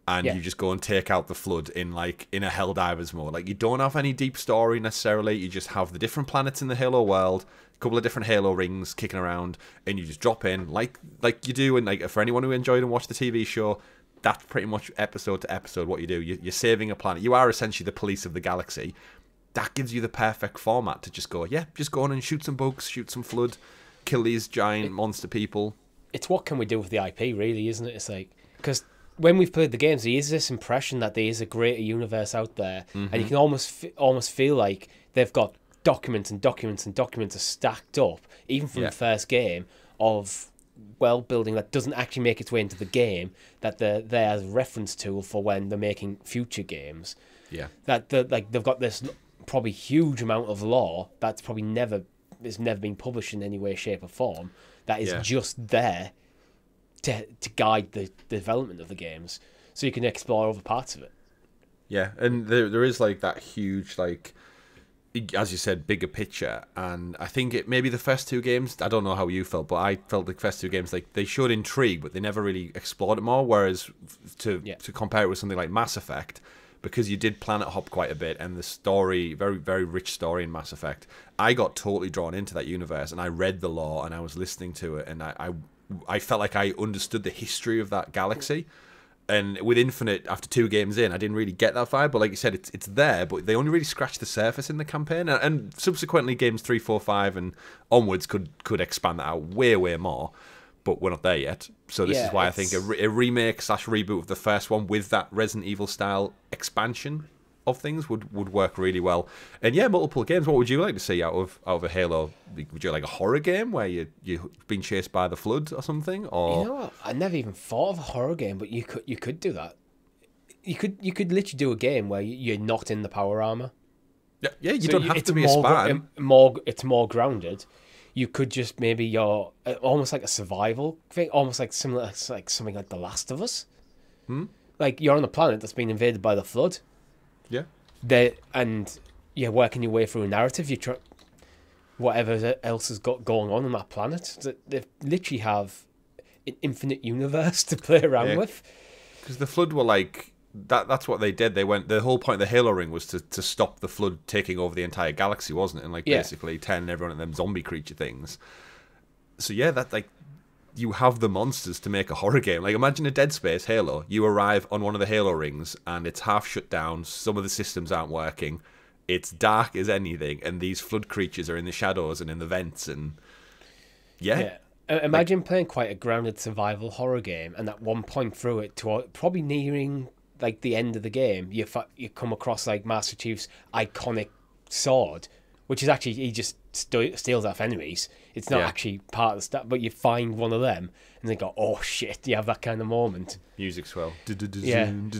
and you just go and take out the Flood in a Helldivers mode. Like, you don't have any deep story necessarily. You just have the different planets in the Halo world, a couple of different Halo rings kicking around, and you just drop in like you do. And like, for anyone who enjoyed and watched the TV show, that's pretty much episode to episode what you do. You're saving a planet. You are essentially the police of the galaxy. that gives you the perfect format to just go, just go on and shoot some bugs, shoot some flood, kill these giant monster people. It's what can we do with the IP, really, isn't it? It's like, because when we've played the games, there is this impression that there is a greater universe out there, and you can almost feel like they've got documents and documents and documents are stacked up, even from the first game, of world building that doesn't actually make its way into the game, that they're there as a reference tool for when they're making future games. Yeah, that they've got this probably huge amount of lore that's probably never been published in any way, shape, or form. That is just there to guide the development of the games, so you can explore other parts of it. Yeah, and there is like that huge, like, as you said, bigger picture. And I think it maybe the first two games, I don't know how you felt, but I felt the first two games, like, they showed intrigue, but they never really explored it more. Whereas to compare it with something like Mass Effect, because you did planet hop quite a bit, and the story, very, very rich story in Mass Effect, I got totally drawn into that universe, and I read the lore, and I was listening to it, and I felt like I understood the history of that galaxy. And with Infinite, after 2 games in, I didn't really get that vibe. But like you said, it's there, but they only really scratched the surface in the campaign. And subsequently, games 3, 4, 5, and onwards could expand that out way, way more. But we're not there yet. So this is why I think a remake / reboot of the first one with that Resident Evil style expansion of things would work really well. And yeah, multiple games. What would you like to see out of a Halo? Would you like a horror game where you've been chased by the flood or something? Or, you know what? I never even thought of a horror game, but you could do that. You could literally do a game where you're not in the power armor. Yeah. You don't have to be a Spartan. It's more grounded. You could just you're almost like a survival thing, almost like similar, like something like The Last of Us. Like you're on a planet that's been invaded by the flood. Yeah. And you're working your way through a narrative. You try whatever else has got going on that planet. They literally have an infinite universe to play around with. Because the flood were like that's what they did. They went. The whole point of the Halo ring was to stop the flood taking over the entire galaxy, wasn't it? And like basically turning everyone into them zombie creature things. So yeah, that like. You have the monsters to make a horror game. Like, imagine a Dead Space Halo. You arrive on one of the Halo rings, and it's half shut down. Some of the systems aren't working. It's dark as anything, and these flood creatures are in the shadows and in the vents. And imagine playing quite a grounded survival horror game, and at one point through it, probably nearing like the end of the game, you come across like Master Chief's iconic sword, which is actually he just steals off enemies. It's not actually part of the stuff, but you find one of them and they go, "Oh shit!" You have that kind of moment. Music swell. Yeah. And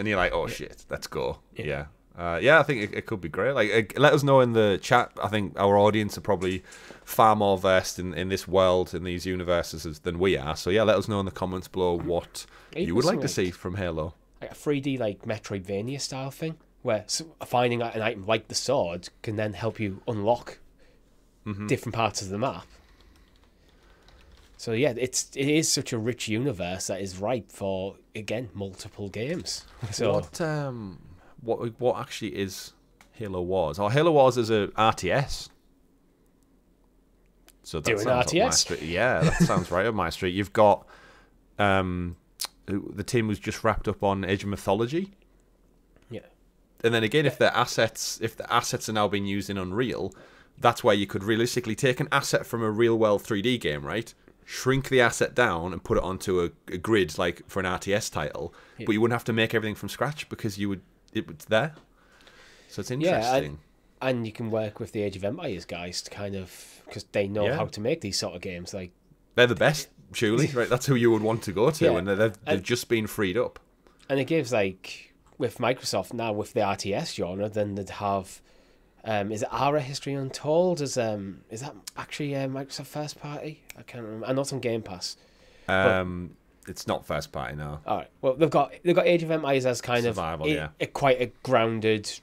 you're like, "Oh shit, let's go." Yeah. I think it could be great. Like, let us know in the chat. I think our audience are probably far more versed in this world, in these universes than we are. So yeah, let us know in the comments below what you would like to see from Halo. Like a 3D like Metroidvania style thing, where finding an item like the sword can then help you unlock different parts of the map. So yeah, it is such a rich universe that is ripe for, again, multiple games. So what actually is Halo Wars? Oh, Halo Wars is a RTS. So that sounds up my street. Yeah, that sounds right up my street. You've got the team was just wrapped up on Age of Mythology. Yeah. And then again, if the assets are now being used in Unreal, that's where you could realistically take an asset from a real world 3D game, right? Shrink the asset down and put it onto a grid like for an RTS title, but you wouldn't have to make everything from scratch because it's there. So it's interesting. Yeah, and you can work with the Age of Empires guys to kind of, because they know how to make these sort of games. Like they're the best, surely, right? That's who you would want to go to, and they've just been freed up. And it gives, like, with Microsoft now with the RTS genre, then they'd have. Is it Ara History Untold? Is that actually Microsoft first party? I can't remember. I know it's on Game Pass. It's not first party now. All right. Well, they've got Age of Empires as kind Survival, of quite a grounded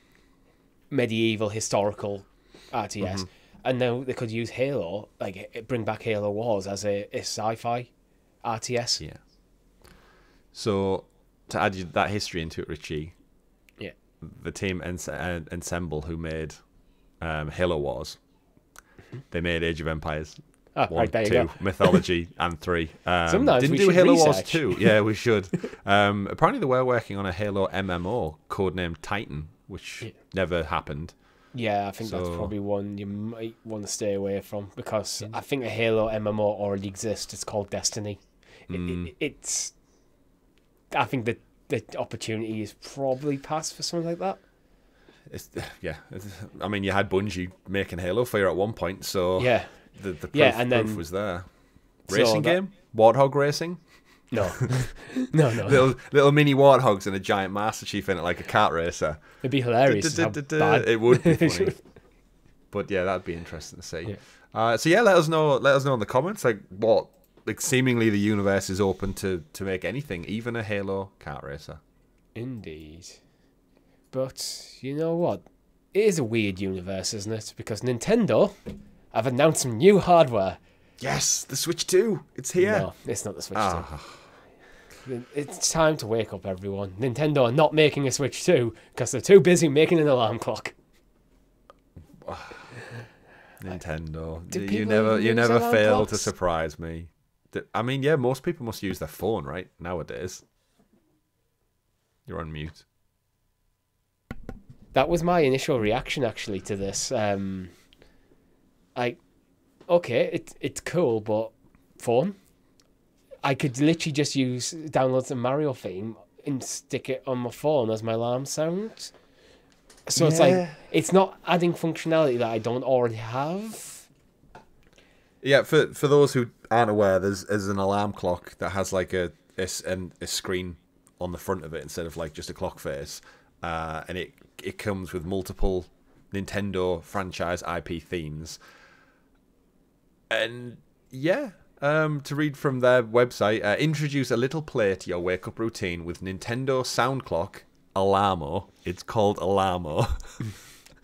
medieval historical RTS, and now they could use Halo, like bring back Halo Wars as a sci-fi RTS. Yeah. So to add that history into it, Richie. Yeah. The team Ensemble who made Halo Wars, they made Age of Empires 1, 2, Mythology, and 3. Sometimes didn't do Halo Wars 2. Yeah, we should. Apparently they were working on a Halo MMO codenamed Titan, which never happened. Yeah, I think that's probably one you might want to stay away from, because I think a Halo MMO already exists. It's called Destiny. It's. I think that the opportunity is probably past for something like that. I mean, you had Bungie making Halo for you at one point, so the proof was there. Racing game? Warthog racing? No. No. Little mini warthogs and a giant Master Chief in it, like a kart racer. It'd be hilarious. It would be funny. But yeah, that'd be interesting to see. Yeah. Let us know in the comments, like seemingly the universe is open to make anything, even a Halo kart racer. Indeed. But you know what? It is a weird universe, isn't it? Because Nintendo have announced some new hardware. Yes, the Switch 2. It's here. No, it's not the Switch 2. It's time to wake up, everyone. Nintendo are not making a Switch 2 because they're too busy making an alarm clock. Nintendo. You never fail to surprise me. I mean, yeah, most people must use their phone, right? Nowadays. You're on mute. That was my initial reaction, actually, to this. Okay, it's cool, but phone? I could literally just download the Mario theme and stick it on my phone as my alarm sound. So it's like, it's not adding functionality that I don't already have. Yeah, for those who aren't aware, there's an alarm clock that has like a screen on the front of it instead of like just a clock face, and it comes with multiple Nintendo franchise IP themes. And to read from their website, introduce a little play to your wake-up routine with Nintendo sound clock Alarmo. It's called Alarmo.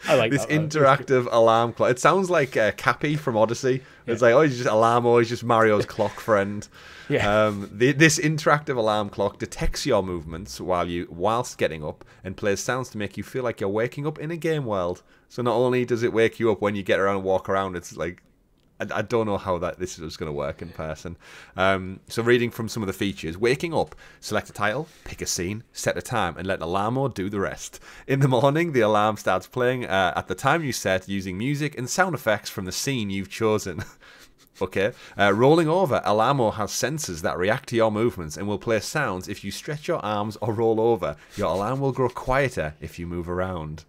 I like this that, interactive alarm clock. It sounds like Cappy from Odyssey. Yeah. It's like, he's just Alarmo. He's just Mario's clock friend. Yeah. This interactive alarm clock detects your movements whilst getting up and plays sounds to make you feel like you're waking up in a game world. So not only does it wake you up when you get around and walk around, it's like, I don't know how this is going to work in person. So reading from some of the features, waking up, select a title, pick a scene, set a time, and let Alarmo do the rest. In the morning, the alarm starts playing at the time you set using music and sound effects from the scene you've chosen. Okay. Rolling over, Alarmo has sensors that react to your movements and will play sounds if you stretch your arms or roll over. Your alarm will grow quieter if you move around.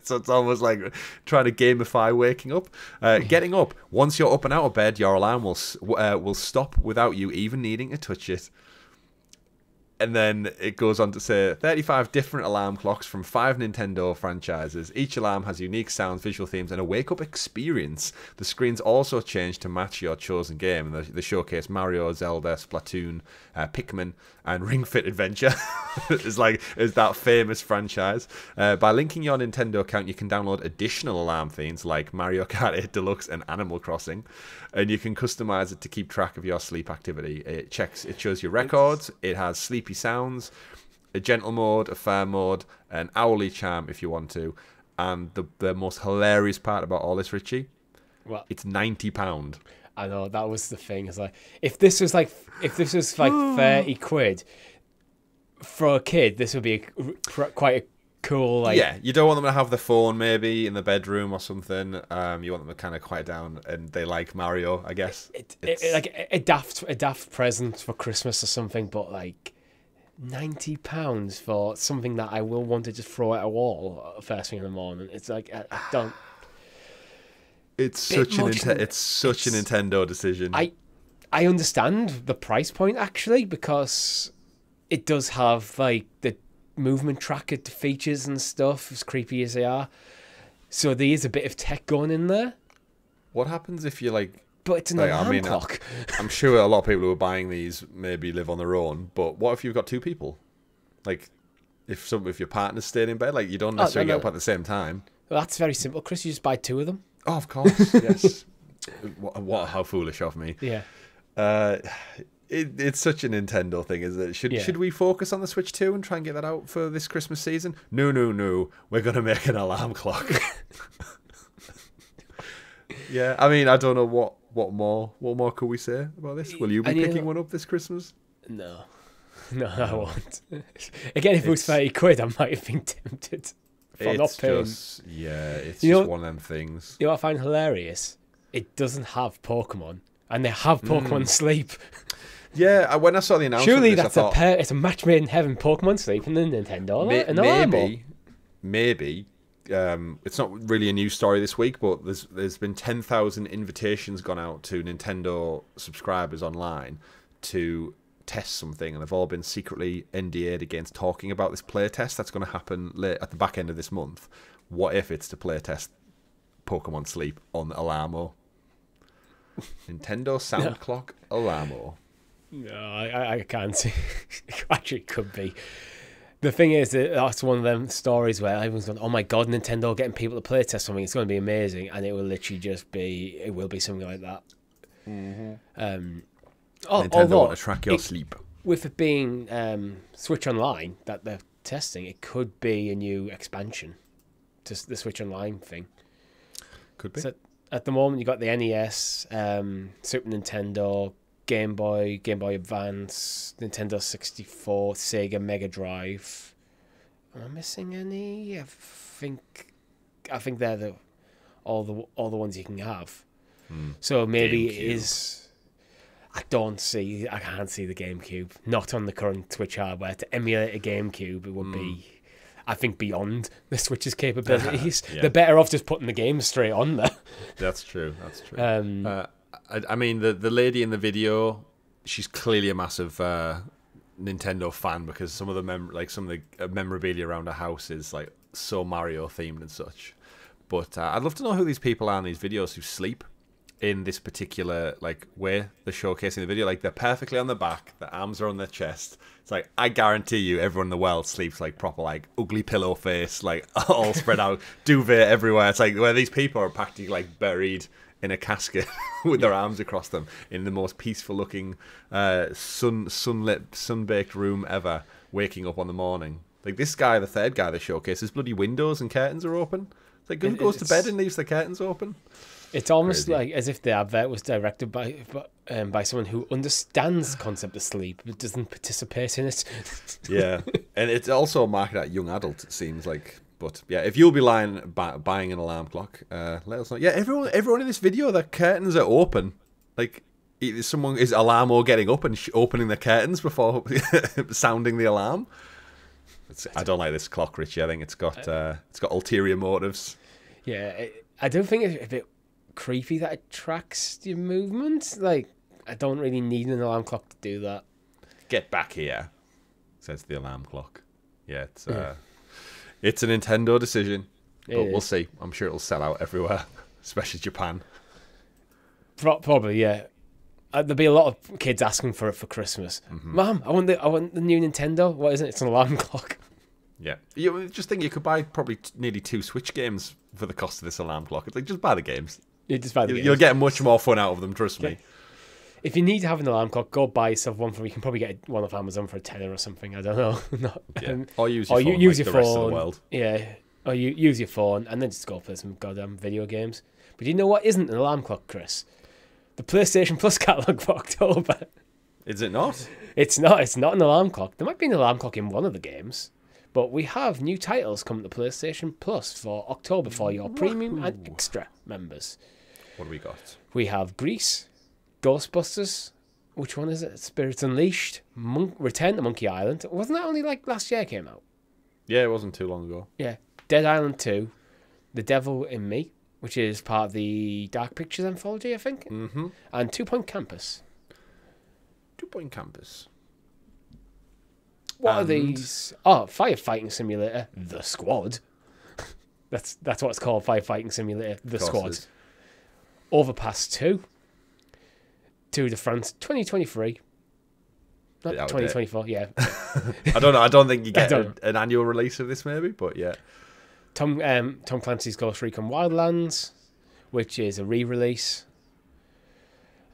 So it's almost like trying to gamify waking up. Getting up. Once you're up and out of bed, your alarm will stop without you even needing to touch it. And then it goes on to say 35 different alarm clocks from 5 Nintendo franchises. Each alarm has unique sounds, visual themes, and a wake-up experience. The screens also change to match your chosen game. And they showcase Mario, Zelda, Splatoon, Pikmin, and Ring Fit Adventure. It's that famous franchise. By linking your Nintendo account, you can download additional alarm themes like Mario Kart 8 Deluxe and Animal Crossing. And you can customize it to keep track of your sleep activity. It shows your records. It has sleepy sounds, a gentle mode, a firm mode, an hourly charm if you want to. And the most hilarious part about all this, Richie, it's £90. I know, that was the thing. It's like, if this was like 30 quid for a kid, this would be quite a cool, like... Yeah, you don't want them to have the phone maybe in the bedroom or something. You want them to kind of quiet down, and they like Mario, I guess. Like a daft present for Christmas or something, but like £90 for something that I will want to just throw at a wall first thing in the morning. It's like, I don't... It's such a Nintendo decision. I understand the price point, actually, because it does have like the movement tracker features and stuff, as creepy as they are. So there is a bit of tech going in there. What happens if you like... But it's an alarm clock. I'm sure a lot of people who are buying these maybe live on their own, but what if you've got two people? Like, if your partner's staying in bed, like you don't necessarily get up at the same time. Well, that's very simple, Chris. You just buy 2 of them. Oh, of course, yes. How foolish of me. Yeah. It's such a Nintendo thing, isn't it? Should we focus on the Switch 2 and try and get that out for this Christmas season? No. We're going to make an alarm clock. Yeah, I mean, I don't know what more could we say about this? Will you be picking one up this Christmas? No, I won't. Again, if it was 30 quid, I might have been tempted. for not paying. It's You just know- one of them things. You know what I find hilarious? It doesn't have Pokemon, and they have Pokemon Sleep. Yeah, when I saw the announcement, Surely of this, that's I thought, it's a match made in heaven. Pokemon Sleep and the Nintendo and Alarmo. maybe. It's not really a news story this week, but there's been 10,000 invitations gone out to Nintendo subscribers online to test something, and they've all been secretly NDA'd against talking about this playtest that's going to happen at the back end of this month. What if it's to playtest Pokemon Sleep on Alarmo? Nintendo Sound Clock Alarmo. No, I can't see. Actually, it could be. The thing is, that's one of them stories where everyone's going, "Oh my god, Nintendo getting people to playtest something. It's going to be amazing," and it will literally just be. It will be something like that. Nintendo Although want to track your sleep. with it being Switch Online that they're testing, it could be a new expansion to the Switch Online thing. Could be. So at the moment, you got the NES, Super Nintendo, Game Boy Advance, Nintendo 64, Sega Mega Drive. Am I missing any? I think they're all the ones you can have. So maybe it is. I can't see the GameCube. Not on the current Switch hardware. To emulate a GameCube, it would be, I think, beyond the Switch's capabilities. Yeah. They're better off just putting the game straight on there. That's true. I mean, the lady in the video, she's clearly a massive Nintendo fan, because some of the memorabilia around her house is like so Mario themed and such. But I'd love to know who these people are in these videos who sleep in this particular way they're showcasing the video. Like, they're perfectly on the back, their arms are on their chest. It's like, I guarantee you everyone in the world sleeps like proper ugly pillow face, all spread out, duvet everywhere. It's like where these people are practically buried in a casket with their arms across them in the most peaceful looking sun-baked room ever, waking up on the morning. Like, this guy, the third guy they showcase, his bloody windows and curtains are open. It's like, who goes to bed and leaves the curtains open? It's almost like as if the advert was directed by someone who understands the concept of sleep but doesn't participate in it. Yeah, and it's also marketed at young adult, it seems like. But yeah, if you'll be buying an alarm clock, let us know. Yeah, everyone in this video, their curtains are open. Like, someone is Alarmo getting up and opening the curtains before sounding the alarm. I don't like this clock, Richie. I think it's got ulterior motives. Yeah, I don't think it's a bit creepy that it tracks your movement. Like, I don't really need an alarm clock to do that. Get back here, says the alarm clock. Yeah, it's a Nintendo decision, but we'll see. I'm sure it'll sell out everywhere, especially Japan. Probably, yeah. There'll be a lot of kids asking for it for Christmas. Mom, I want the new Nintendo. What is it? It's an alarm clock. Yeah, you just think you could buy probably nearly 2 Switch games for the cost of this alarm clock. It's like, just buy the games. You'll get much more fun out of them, trust me. If you need to have an alarm clock, go buy yourself one you can probably get one off Amazon for $10 or something. I don't know. Or use your phone. Use your the phone. Rest of the world. Yeah, or you use your phone and then just go play some goddamn video games. But you know what isn't an alarm clock, Chris? The PlayStation Plus catalog for October. Is it not? It's not. It's not an alarm clock. There might be an alarm clock in one of the games. But we have new titles coming to PlayStation Plus for October for your premium and extra members. What do we got? We have Grease, Ghostbusters. Which one is it? Spirits Unleashed, Return to Monkey Island. Wasn't that only last year it came out? Yeah, it wasn't too long ago. Yeah. Dead Island 2, The Devil in Me, which is part of the Dark Pictures anthology, I think. Mm-hmm. And 2 Point Campus. 2 Point Campus. What are these? Oh, Firefighting Simulator, The Squad. That's what it's called, Firefighting Simulator, The Squad. Overpass 2. Tour de France 2023. Not 2024, yeah. I don't know. I don't think you get an annual release of this, maybe, but yeah. Tom Clancy's Ghost Recon Wildlands, which is a re-release.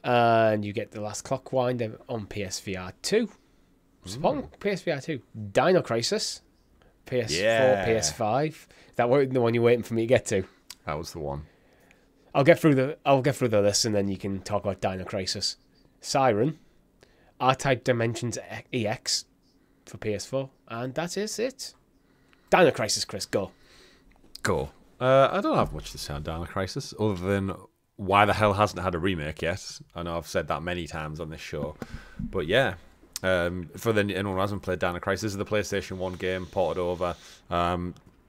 And you get The Last Clockwind on PSVR 2. Spawn PSVR 2. Dino Crisis. PS4, PS5. Is that the one you're waiting for me to get to? That was the one. I'll get through the list and then you can talk about Dino Crisis. Siren. R-Type Dimensions EX for PS4. And that is it. Dino Crisis, Chris, go. Go. I don't have much to say on Dino Crisis, other than why the hell hasn't had a remake yet. I know I've said that many times on this show. But yeah, for anyone who hasn't played Dino Crisis, this is the PlayStation 1 game, ported over.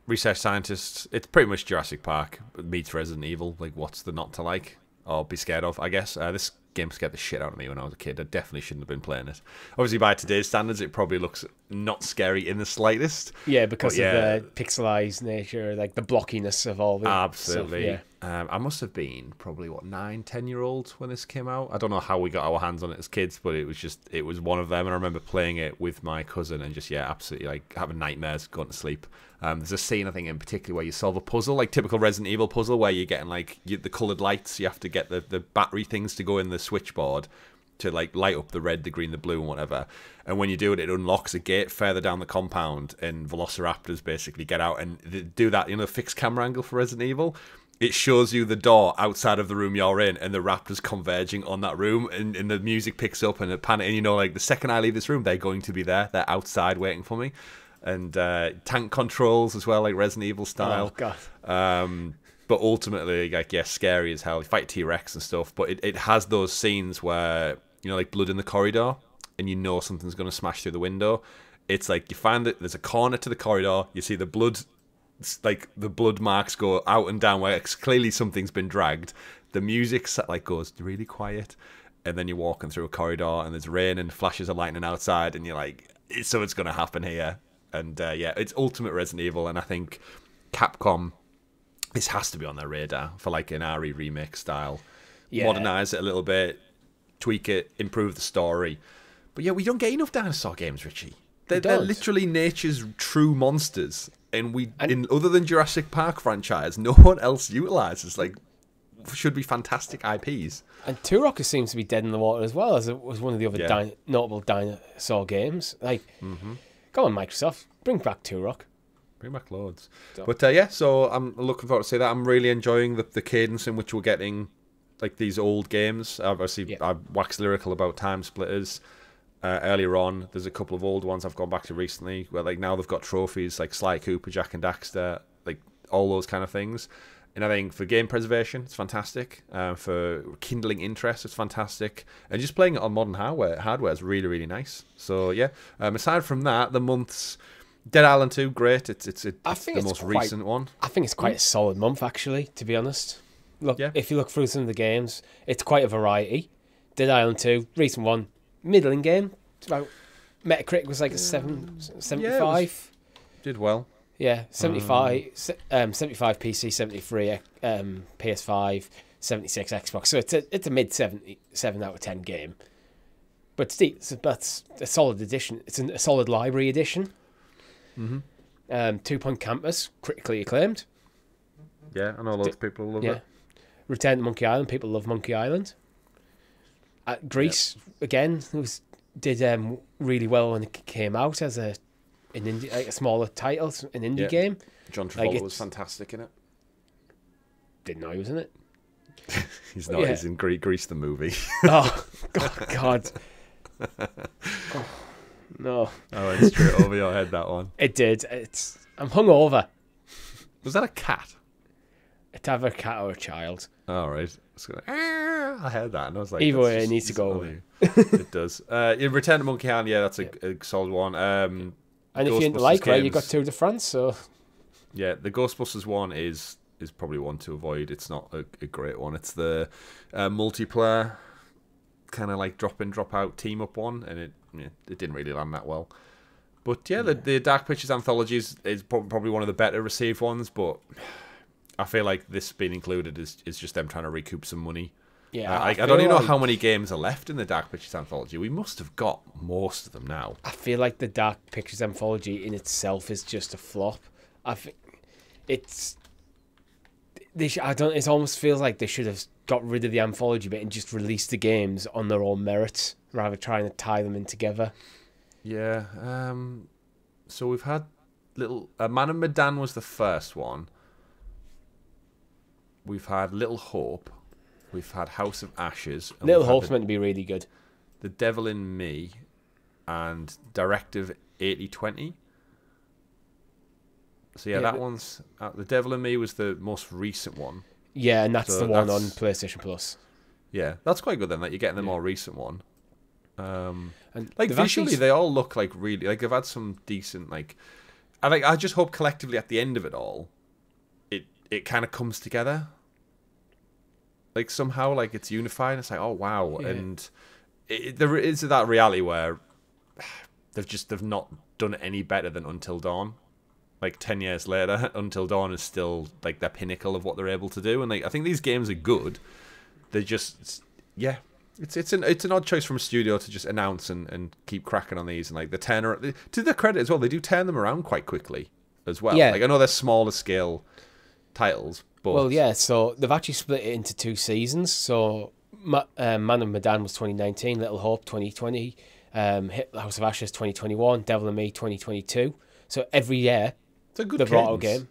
Research scientists, it's pretty much Jurassic Park meets Resident Evil. Like, what's the not to like? Or be scared of, I guess. This game scared the shit out of me when I was a kid. I definitely shouldn't have been playing it. Obviously, by today's standards, it probably looks not scary in the slightest. Yeah, because of the pixelized nature, like the blockiness of all the Absolutely. stuff, yeah. I must have been probably, 9, 10-year-old when this came out. I don't know how we got our hands on it as kids, but it was one of them. And I remember playing it with my cousin and just, absolutely, like, having nightmares, going to sleep. There's a scene, I think, in particular where you solve a puzzle, like typical Resident Evil puzzle, where you're getting, like, the coloured lights. You have to get the battery things to go in the switchboard to, like, light up the red, the green, the blue, and whatever. And when you do it, it unlocks a gate further down the compound, and velociraptors basically get out and do that, the fixed camera angle for Resident Evil. It shows you the door outside of the room you're in, and the raptors converging on that room, and the music picks up, and it panic, and like, the second I leave this room, they're going to be there. They're outside waiting for me. And tank controls as well, like Resident Evil style. Oh, God. But ultimately, like, scary as hell. You fight T-Rex and stuff, but it has those scenes where, like, blood in the corridor, and something's going to smash through the window. It's like, you find that there's a corner to the corridor, you see the blood, like, the blood marks go out and down where it's clearly something's been dragged. The music, like, goes really quiet, and then you're walking through a corridor, and there's rain and flashes of lightning outside, and you're like, something's going to happen here. And it's ultimate Resident Evil, and I think Capcom, this has to be on their radar for, like, an RE remake style. Modernize it a little bit, tweak it, improve the story. But we don't get enough dinosaur games, Richie. They're literally nature's true monsters, and other than Jurassic Park franchise, no one else utilizes, like, should be fantastic IPs. And Turok seems to be dead in the water as well, as it was one of the other notable dinosaur games. Like. Come on, Microsoft, bring back Turok. Bring back loads. But so I'm looking forward to see that. I'm really enjoying the cadence in which we're getting, like, these old games. Obviously, I waxed lyrical about Time Splitters earlier on. There's a couple of old ones I've gone back to recently, where, like, now they've got trophies like Sly Cooper, Jak and Daxter, like, all those kind of things. And I think for game preservation, it's fantastic. For kindling interest, it's fantastic. And just playing it on modern hardware is really, really nice. So, aside from that, the month's Dead Island 2, great. It's the most recent one. I think it's quite a solid month, actually, to be honest. Look, if you look through some of the games, it's quite a variety. Dead Island 2, recent one, middling game. It's about Metacritic was like a 75. Did well. Yeah, 75 PC, 73 PS5, 76 Xbox. So it's a mid 7 out of 10 game. But that's a solid edition. It's a solid library edition. 2 Point Campus, critically acclaimed. Yeah, I know lots of people love it. Return to Monkey Island, people love Monkey Island. Greece, again, did really well when it came out as a smaller title, an indie game. John Travolta was fantastic in it. Didn't know he was in it. He's not. He's in Grease the movie. Oh God! Oh, no. I went straight over your head, that one. It did. I'm hungover. Was that a cat? It's either a cat or a child. All right. I heard that, and I was like, either way, it needs to go away. It does. Return to Monkey Island, that's a solid one. And if you didn't like it, you got Tour de France, so... Yeah, the Ghostbusters one is probably one to avoid. It's not a great one. It's the multiplayer kind of like drop in, drop out team up one, and it didn't really land that well. But the Dark Pictures anthology is probably one of the better received ones, but I feel like this being included is just them trying to recoup some money. Yeah, I don't even know how many games are left in the Dark Pictures anthology. We must have got most of them now. I feel like the Dark Pictures anthology in itself is just a flop. I think it almost feels like they should have got rid of the anthology bit and just released the games on their own merits rather than trying to tie them in together. Yeah. So we've had Man of Medan was the first one. We've had Little Hope. We've had House of Ashes. Little Hope's meant to be really good. The Devil in Me and Directive 8020. So yeah, that one's The Devil in Me was the most recent one. Yeah, and that's So the one on PlayStation Plus. Yeah, that's quite good then. That you're getting the more recent one. And Like they've visually, actually- they all look like really like they've had some decent like. I just hope collectively at the end of it all, it kind of comes together. Like somehow, like it's unified. And it's like, oh wow, Yeah. and there is that reality where they've not done it any better than Until Dawn. Like 10 years later, Until Dawn is still like the pinnacle of what they're able to do, and like I think these games are good. They just it's an odd choice from a studio to just announce and keep cracking on these, and like to their credit as well, they do turn them around quite quickly as well. Yeah. Like I know they're smaller scale titles, but Well, yeah, so they've actually split it into 2 seasons. So Man of Medan was 2019, Little Hope 2020, House of Ashes 2021, Devil in Me 2022. So every year it's a good they've brought out a cadence. game.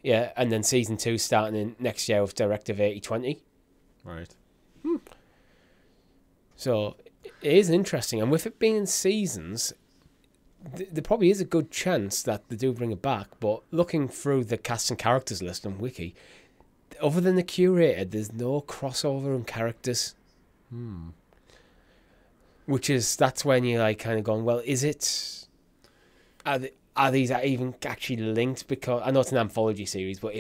Yeah, and then season 2 starting in next year with Directive 8020. Right. So it is interesting, and with it being in seasons, there probably is a good chance that they do bring it back. But looking through the cast and characters list on Wiki, other than the curated, there's no crossover in characters. That's when you're like kind of going, well, is it? Are these even actually linked? Because I know it's an anthology series, but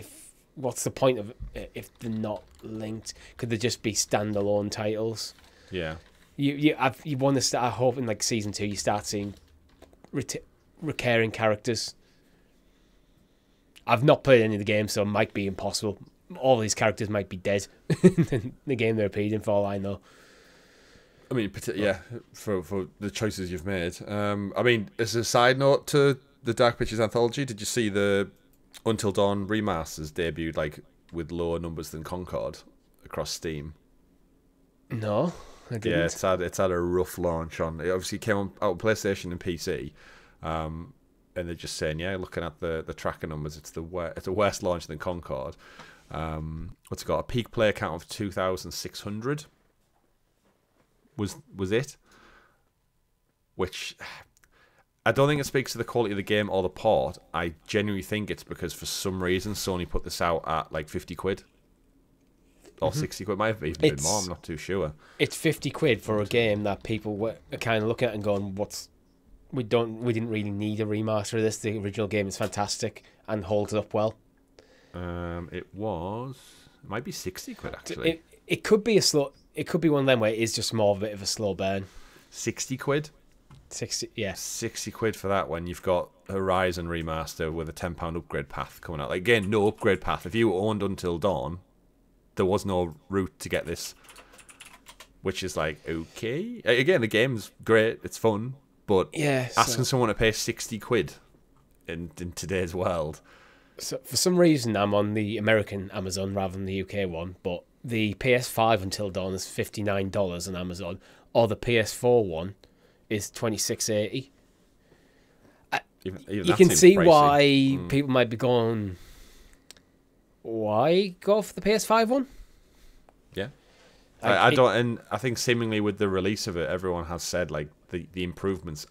what's the point of it if they're not linked? Could they just be standalone titles? Yeah. You want to start. I hope in like season 2 you start seeing recurring characters. I've not played any of the games, so it might be impossible. All these characters might be dead in the game they're appearing, for all I know. I mean, yeah, for the choices you've made. I mean, as a side note to the Dark Pictures anthology, did you see the Until Dawn remasters debuted like with lower numbers than Concord across Steam? No, I didn't. Yeah, it's had a rough launch on. It obviously came out on PlayStation and PC, and they're just saying, yeah, looking at the tracker numbers, it's a worse launch than Concord. What's it got? A peak player count of 2,600 was it? Which I don't think it speaks to the quality of the game or the port. I genuinely think it's because for some reason Sony put this out at like 50 quid. Or 60 quid, might have even been more, I'm not too sure. It's 50 quid for a game that people were kind of looking at and going, we didn't really need a remaster of this. The original game is fantastic and holds up well. It might be 60 quid actually. It could be it could be one of them where it is just more of a bit of a slow burn. 60 quid? 60, yeah. 60 quid for that when you've got Horizon Remaster with a £10 upgrade path coming out. Like, again, no upgrade path. If you owned Until Dawn, there was no route to get this, which is like, okay. Again, the game's great, it's fun, but asking someone to pay 60 quid in today's world. So for some reason, I'm on the American Amazon rather than the UK one, but the PS5 Until Dawn is $59 on Amazon, or the PS4 one is $26.80. Even you that can seems see pricey. why people might be going, why go for the PS5 one? Yeah. I don't, and I think seemingly with the release of it, everyone has said like the improvements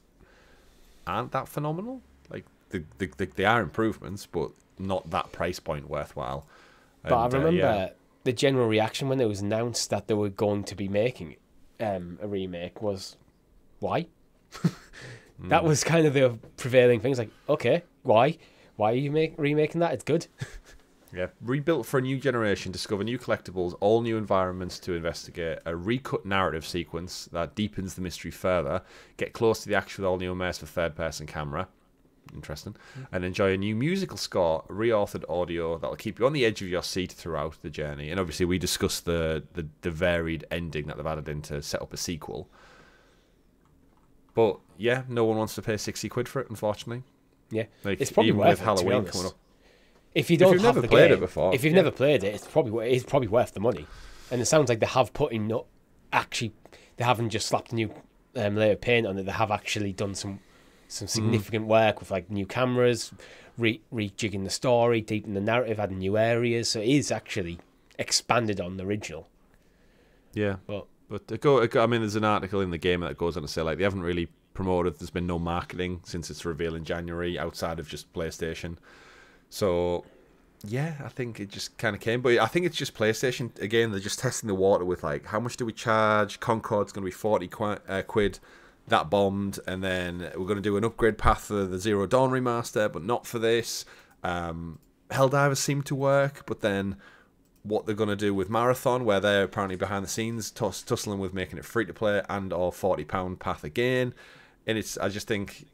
aren't that phenomenal. Like they are improvements, but not that price point worthwhile. But I remember the general reaction when it was announced that they were going to be making a remake was, why? That was kind of the prevailing thing. It's like, okay, why? Why are you remaking that? It's good. Yeah, rebuilt for a new generation, discover new collectibles, all new environments to investigate, a recut narrative sequence that deepens the mystery further, get close to the actual all-new immersive third-person camera, interesting, and enjoy a new musical score, reauthored audio that'll keep you on the edge of your seat throughout the journey. And obviously we discussed the varied ending that they've added in to set up a sequel. But yeah, no one wants to pay 60 quid for it, unfortunately. Yeah, like, it's probably even worth with it, Halloween coming up. If you've never played it before, if you've never played it, it's probably worth the money. And it sounds like they have put in they haven't just slapped a new layer of paint on it. They have actually done some significant work with like new cameras, rejigging the story, deepening the narrative, adding new areas. So it is actually expanded on the original. Yeah, but I mean, there's an article in the game that goes on to say like they haven't really promoted. There's been no marketing since its reveal in January outside of just PlayStation. So yeah, I think it just kind of came. But I think it's just PlayStation again. They're just testing the water with like, how much do we charge? Concord's going to be 40 quid. That bombed, and then we're going to do an upgrade path for the Zero Dawn remaster, but not for this. Helldivers seemed to work, but then what they're going to do with Marathon, where they're apparently behind the scenes tussling with making it free to play and or £40 path again. And I just think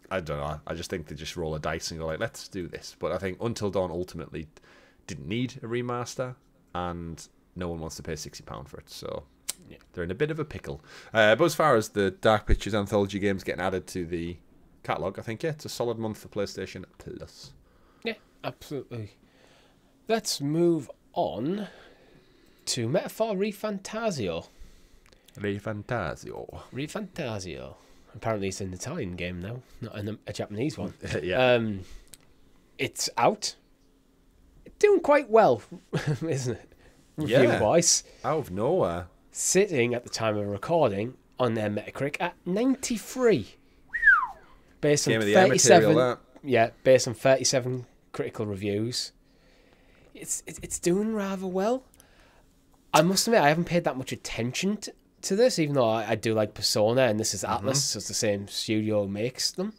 they just roll a dice and go like, let's do this. But I think Until Dawn ultimately didn't need a remaster, and no one wants to pay £60 for it. So yeah, they're in a bit of a pickle. But as far as the Dark Pictures anthology games getting added to the catalogue, I think, yeah, it's a solid month for PlayStation Plus. Yeah, absolutely. Let's move on to Metaphor ReFantazio. ReFantazio. Apparently it's an Italian game now, not a Japanese one. Yeah. It's out. Doing quite well, isn't it? Review-wise. Out of nowhere. Sitting at the time of recording on their Metacritic at 93. Based on 37. Yeah, based on 37 critical reviews. It's doing rather well. I must admit, I haven't paid that much attention to this, even though I do like Persona, and this is Atlas, so it's the same studio makes them.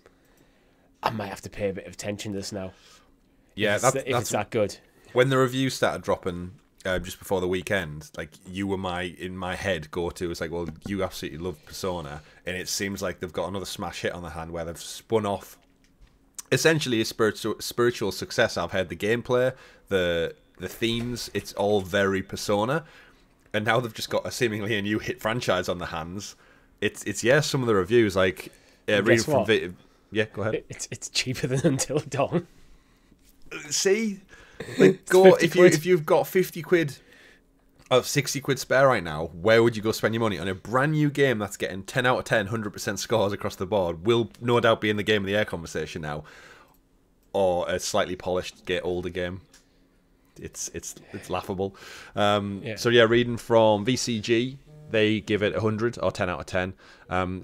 I might have to pay a bit of attention to this now. Yeah, if it's that good. When the reviews started dropping just before the weekend, like, you were in my head go-to. It's like, well, you absolutely love Persona, and it seems like they've got another smash hit on the hand where they've spun off essentially a spiritual success. I've heard the gameplay, the themes, it's all very Persona, and now they've just got a seemingly a new hit franchise on the hands. It's yeah, some of the reviews, like reading from yeah, go ahead. It's cheaper than Until Dawn. See, like, go if you've got 50 quid of 60 quid spare right now, where would you go spend your money on a brand new game that's getting 10 out of 10, 100% scores across the board? Will no doubt be in the game of the year conversation now, or a slightly polished, older game. It's laughable. Yeah. So yeah, reading from VCG, they give it 100 or 10 out of 10,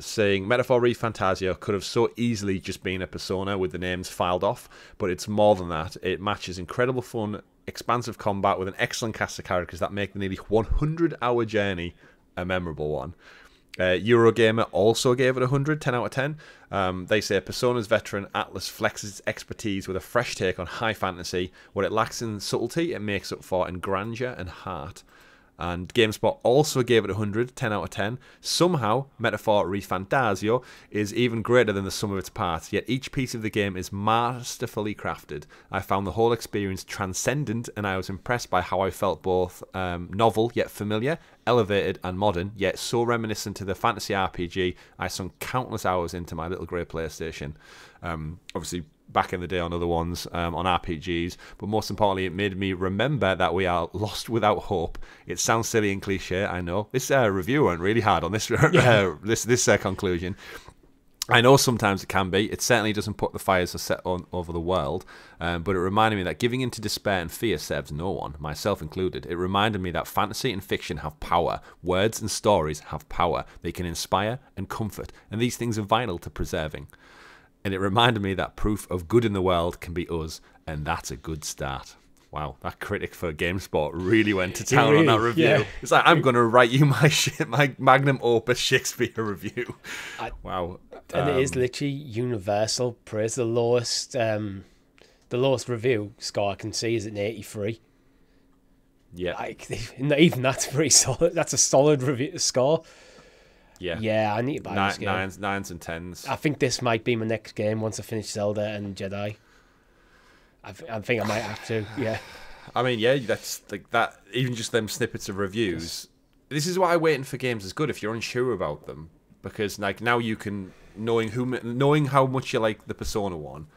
saying Metaphor ReFantazio could have so easily just been a Persona with the names filed off, but it's more than that. It matches incredible fun, expansive combat with an excellent cast of characters that make the nearly 100-hour journey a memorable one. Eurogamer also gave it 100, 10 out of 10. They say Persona's veteran Atlas flexes its expertise with a fresh take on high fantasy. What it lacks in subtlety, it makes up for in grandeur and heart. And GameSpot also gave it 100, 10 out of 10. Somehow, Metaphor ReFantazio is even greater than the sum of its parts, yet each piece of the game is masterfully crafted. I found the whole experience transcendent, and I was impressed by how I felt both novel yet familiar, elevated and modern, yet so reminiscent to the fantasy RPG I sunk countless hours into my little grey PlayStation. Obviously, back in the day on other ones, on RPGs, but most importantly, it made me remember that we are lost without hope. It sounds silly and cliche, I know. This review went really hard on this this conclusion. I know sometimes it can be. It certainly doesn't put the fires set on over the world, but it reminded me that giving into despair and fear serves no one, myself included. It reminded me that fantasy and fiction have power. Words and stories have power. They can inspire and comfort, and these things are vital to preserving. And it reminded me that proof of good in the world can be us, and that's a good start. Wow, that critic for GameSpot really went to town on that review. Yeah. It's like, I'm going to write you my magnum opus Shakespeare review. Wow. And it is literally universal praise. The lowest review score I can see is an 83. Yeah. Like, even that's pretty solid. That's a solid review score. Yeah. Yeah, I need to buy this game. Nines and tens. I think this might be my next game once I finish Zelda and Jedi. I think I might have to, yeah. I mean, yeah, that's like that. Even just them snippets of reviews. This is why waiting for games is good if you're unsure about them, because like now you can knowing how much you like the Persona one.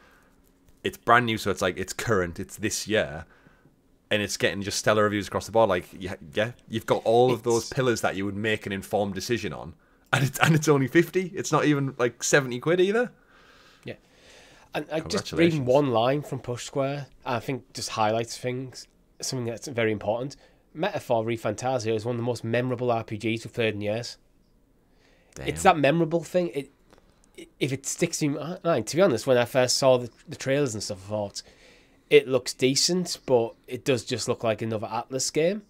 It's brand new, so it's like it's current. It's this year, and it's getting just stellar reviews across the board. Like yeah, you've got all of those pillars that you would make an informed decision on, and it's only 50. It's not even like 70 quid either. Yeah. And I just reading one line from Push Square, I think just highlights something that's very important. Metaphor ReFantazio is one of the most memorable RPGs we've played in years. Damn. It's that memorable thing. If it sticks in your mind, to be honest, when I first saw the trailers and stuff, I thought it looks decent, but it does just look like another Atlas game.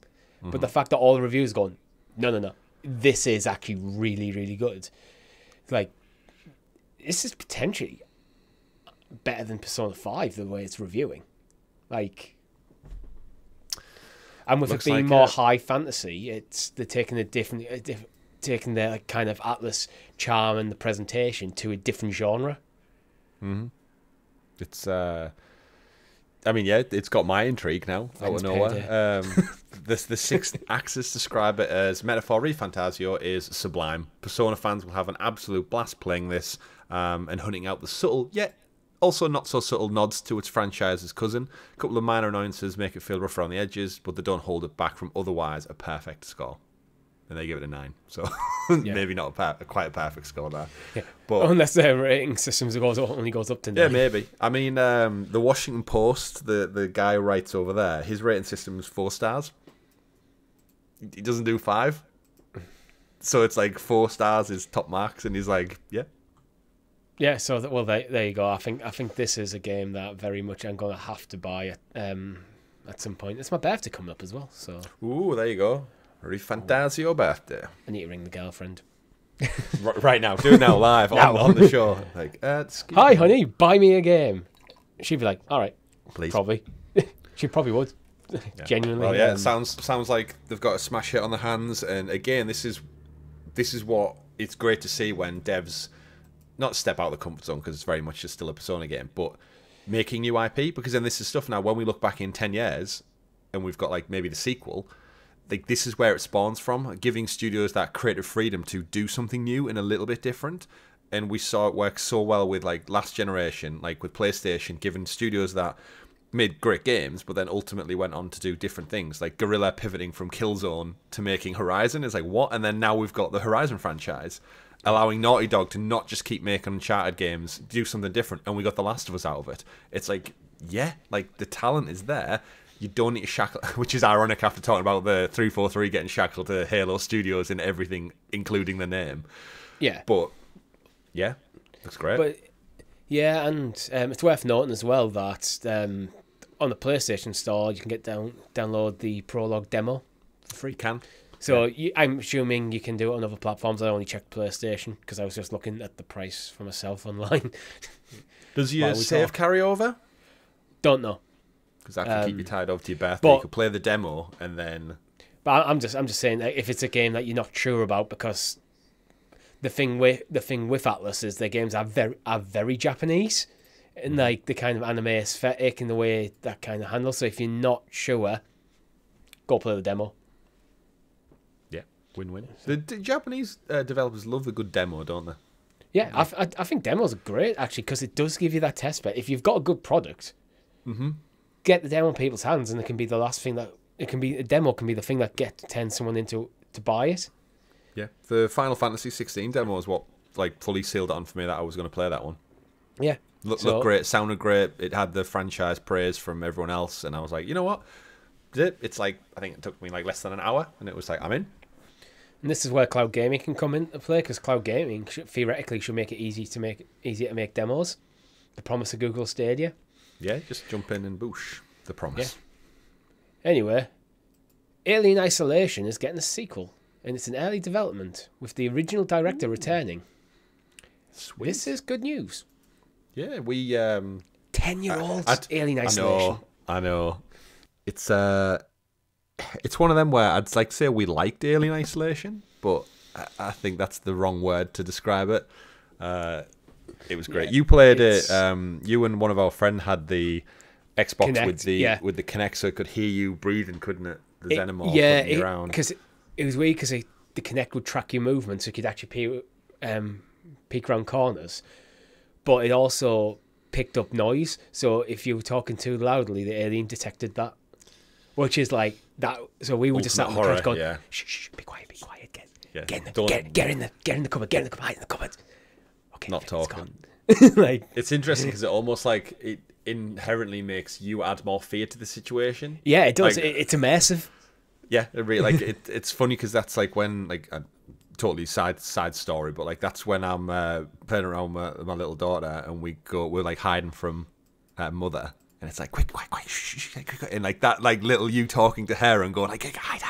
But the fact that all the reviews are going, no, this is actually really, really good. Like, this is potentially better than Persona 5, the way it's reviewing. Like, and with Looks it being like more it. high fantasy, they're taking taking their like, kind of Atlas charm and the presentation to a different genre. It's I mean, yeah, it's got my intrigue now. Out of Thanks, nowhere. The sixth axis describe it as metaphor ReFantazio is sublime. Persona fans will have an absolute blast playing this and hunting out the subtle, yet also not so subtle nods to its franchise's cousin. A couple of minor annoyances make it feel rough around the edges, but they don't hold it back from otherwise a perfect score. And they give it a 9. So maybe not quite a perfect score there. Yeah. But unless their rating systems only goes up to 9. yeah, maybe. I mean, the Washington Post, the guy who writes over there, his rating system is 4 stars. He doesn't do 5. So it's like 4 stars is top marks, and he's like, yeah. Yeah, so there you go. I think this is a game that very much I'm going to have to buy at some point. It's my birthday coming up as well, so Ooh, there you go. ReFantazio birthday. I need to ring the girlfriend. Right now, do it now live on the show. Like, excuse Hi, me. honey, buy me a game. She'd be like, all right, Please. probably. She probably would. Genuinely. Well, yeah, it sounds like they've got a smash hit on their hands, and again, this is what it's great to see when devs not step out of the comfort zone, because it's very much just still a Persona game, but making new IP, because then this is stuff now when we look back in 10 years and we've got like maybe the sequel, like this is where it spawns from, giving studios that creative freedom to do something new and a little bit different. And we saw it work so well with like last generation, like with PlayStation, giving studios that made great games, but then ultimately went on to do different things, like Guerrilla pivoting from Killzone to making Horizon. It's like, what? And then now we've got the Horizon franchise, allowing Naughty Dog to not just keep making Uncharted games, do something different, and we got The Last of Us out of it. It's like, yeah, like the talent is there. You don't need to shackle, which is ironic after talking about the 343 getting shackled to Halo Studios and everything, including the name. Yeah. But, yeah, looks great. But yeah, and it's worth noting as well that on the PlayStation Store you can download the Prologue demo for free. You can. So I'm assuming you can do it on other platforms. I only checked PlayStation because I was just looking at the price for myself online. Does your save carry over? Don't know. Because that can keep you tied over to your birthday. but- You could play the demo and then... But I'm just saying that if it's a game that you're not sure about, because the thing with Atlas is their games are very Japanese, and like the kind of anime aesthetic and the way that kind of handles. So if you're not sure, go play the demo. Yeah, win-win. The Japanese developers love a good demo, don't they? Yeah, I think demos are great actually, because it does give you that test bed. If you've got a good product, get the demo in people's hands, and it can be the last thing that a demo can be the thing that turns someone into to buy it. Yeah, the Final Fantasy 16 demo is what like fully sealed it on for me that I was going to play that one. Yeah, Looked great, sounded great. It had the franchise praise from everyone else, and I was like, you know what? It's like, I think it took me like less than an hour, and it was like, I'm in. And this is where cloud gaming can come into play, because cloud gaming theoretically should make it easier to make demos. The promise of Google Stadia. Yeah, just jump in and boosh. The promise. Yeah. Anyway, Alien Isolation is getting a sequel, and it's in early development, with the original director returning. Sweet. This is good news. Yeah, we 10-year-old Alien Isolation. I know. It's one of them where I'd like to say we liked Alien Isolation, but I think that's the wrong word to describe it. It was great. Yeah, You played it. You and one of our friends had the Xbox Kinect, with the Kinect, so it could hear you breathing, couldn't it? The Xenomorph around. Because it was weird, because the Kinect would track your movement, so you could actually peek around corners. But it also picked up noise, so if you were talking too loudly, the alien detected that. Which is like that. So we were just sat on the couch going, shh, be quiet, get in the cupboard, hide in the cupboard. Okay, Not talking. Like, it's interesting because it almost like it inherently makes you add more fear to the situation. yeah, it does. Like, It's immersive. Yeah, it really, like it's funny because that's like when like a totally side story, but like that's when I'm playing around with my little daughter and we're like hiding from her mother, And it's like, quick, shh, quick, and like that, like little you talking to her and going like, hide.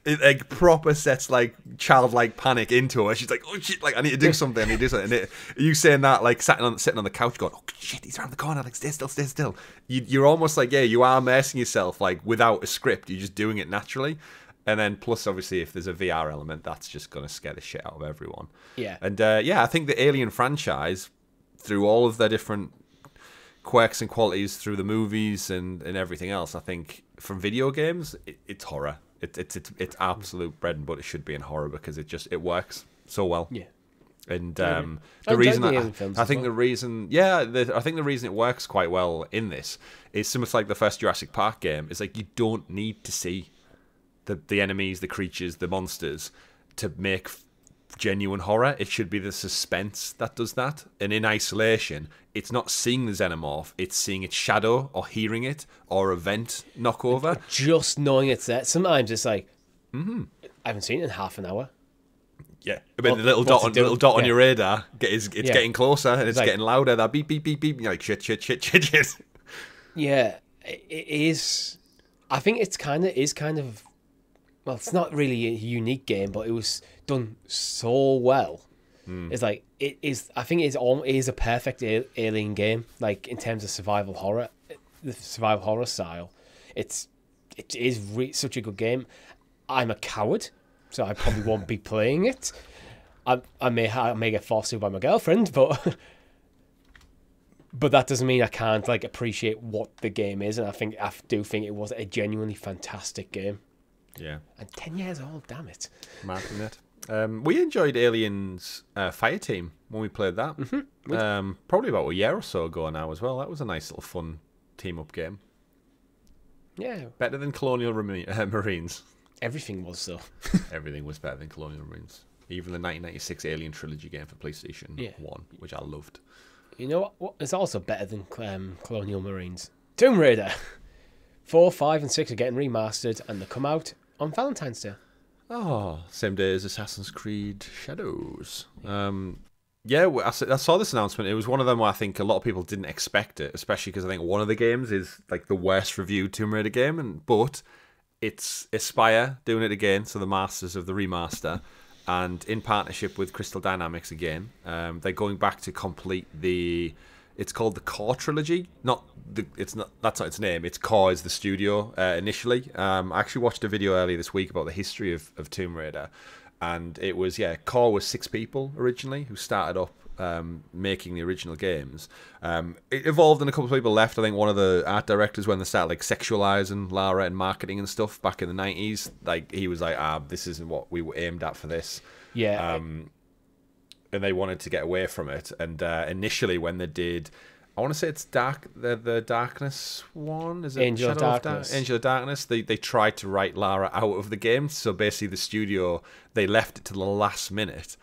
It like proper sets like childlike panic into her. She's like, oh shit, like I need to do something. And you saying that like sitting on the couch going, oh shit, he's around the corner. Like stay still. You're almost like, yeah, you are immersing yourself like without a script. You're just doing it naturally. And then plus obviously if there's a VR element, that's just gonna scare the shit out of everyone. Yeah. And I think the Alien franchise, through all of their different quirks and qualities through the movies and everything else, I think from video games it's horror. It's absolute bread and butter. It should be in horror because it works so well. Yeah. And the reason I think the reason it works quite well in this is similar to like the first Jurassic Park game. It's like you don't need to see the enemies, the creatures, the monsters to make genuine horror. It should be the suspense that does that. And in isolation, it's not seeing the xenomorph, it's seeing its shadow or hearing it or a vent knock over. Just knowing it's there. Sometimes it's like, I haven't seen it in half an hour. Yeah, I mean, the little dot on your radar, it's getting closer and it's getting louder. That beep, beep, beep, beep. You're like, shit. Yeah, it is. I think it's kind of. Well, it's not really a unique game, but it was done so well. It's like it is. I think it is a perfect Alien game. Like in terms of survival horror, the survival horror style, it is such a good game. I'm a coward, so I probably won't be playing it. I may get forced to by my girlfriend, but that doesn't mean I can't like appreciate what the game is. And I do think it was a genuinely fantastic game. Yeah. And 10 years old, damn it. Mad, isn't it? We enjoyed Aliens Fire Team when we played that. Mm-hmm. Probably about a year or so ago now as well. That was a nice little fun team-up game. Yeah. Better than Colonial Marines. Everything was, though. Everything was better than Colonial Marines. Even the 1996 Alien Trilogy game for PlayStation 1, which I loved. You know what? It's also better than Colonial Marines? Tomb Raider. 4, 5, and 6 are getting remastered, and they come out on Valentine's Day. Oh, same day as Assassin's Creed Shadows. I saw this announcement. It was one of them where I think a lot of people didn't expect it, especially because I think one of the games is like the worst reviewed Tomb Raider game, but it's Aspyr doing it again, so the masters of the remaster, and in partnership with Crystal Dynamics again, they're going back to complete the. It's called the Core Trilogy. That's not its name. It's Core is the studio initially. I actually watched a video earlier this week about the history of Tomb Raider, and it was Core was 6 people originally who started up making the original games. It evolved and a couple of people left. I think one of the art directors, when they started like sexualizing Lara and marketing and stuff back in the 90s, like he was like, this isn't what we were aimed at for this. Yeah. And they wanted to get away from it. And initially, when they did, I want to say it's the Darkness one. Is it Angel of Darkness? Angel of Darkness. They tried to write Lara out of the game. So basically, the studio they left it to the last minute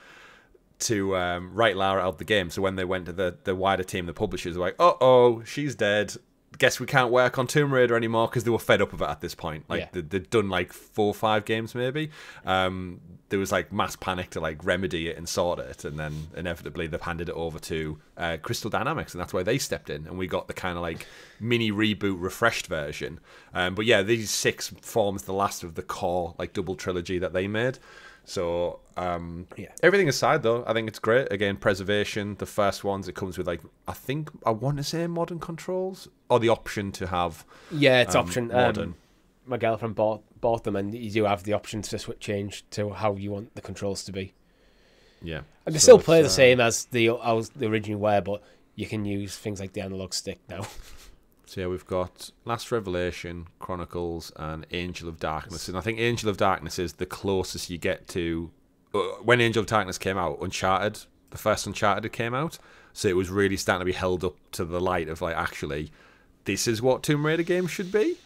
to write Lara out of the game. So when they went to the wider team, the publishers were like, "Oh, she's dead. Guess we can't work on Tomb Raider anymore," because they were fed up of it at this point. Like they'd done like 4 or 5 games maybe. There was like mass panic to like remedy it and sort it, and then inevitably they've handed it over to Crystal Dynamics, and that's why they stepped in, and we got the kind of like mini reboot, refreshed version. But yeah, these 6 forms the last of the core like double trilogy that they made. So everything aside though, I think it's great. Again, preservation. The first ones, it comes with like I want to say modern controls or the option to have it's option modern. My girlfriend bought them, and you do have the option to change to how you want the controls to be. Yeah, and they still play the same as the original were, but you can use things like the analog stick now. So yeah, we've got Last Revelation, Chronicles, and Angel of Darkness. And I think Angel of Darkness is the closest you get to... when Angel of Darkness came out, Uncharted, the first Uncharted came out. So it was really starting to be held up to the light of, like, actually, this is what Tomb Raider games should be.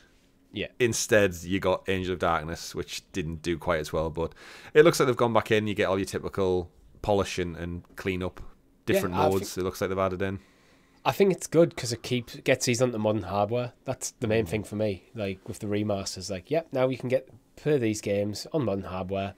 Yeah. Instead, you got Angel of Darkness, which didn't do quite as well. But it looks like they've gone back in. You get all your typical polish and clean up different modes. It looks like they've added in. I think it's good because it gets these onto modern hardware. That's the main thing for me. Like with the remasters, like now you can play these games on modern hardware,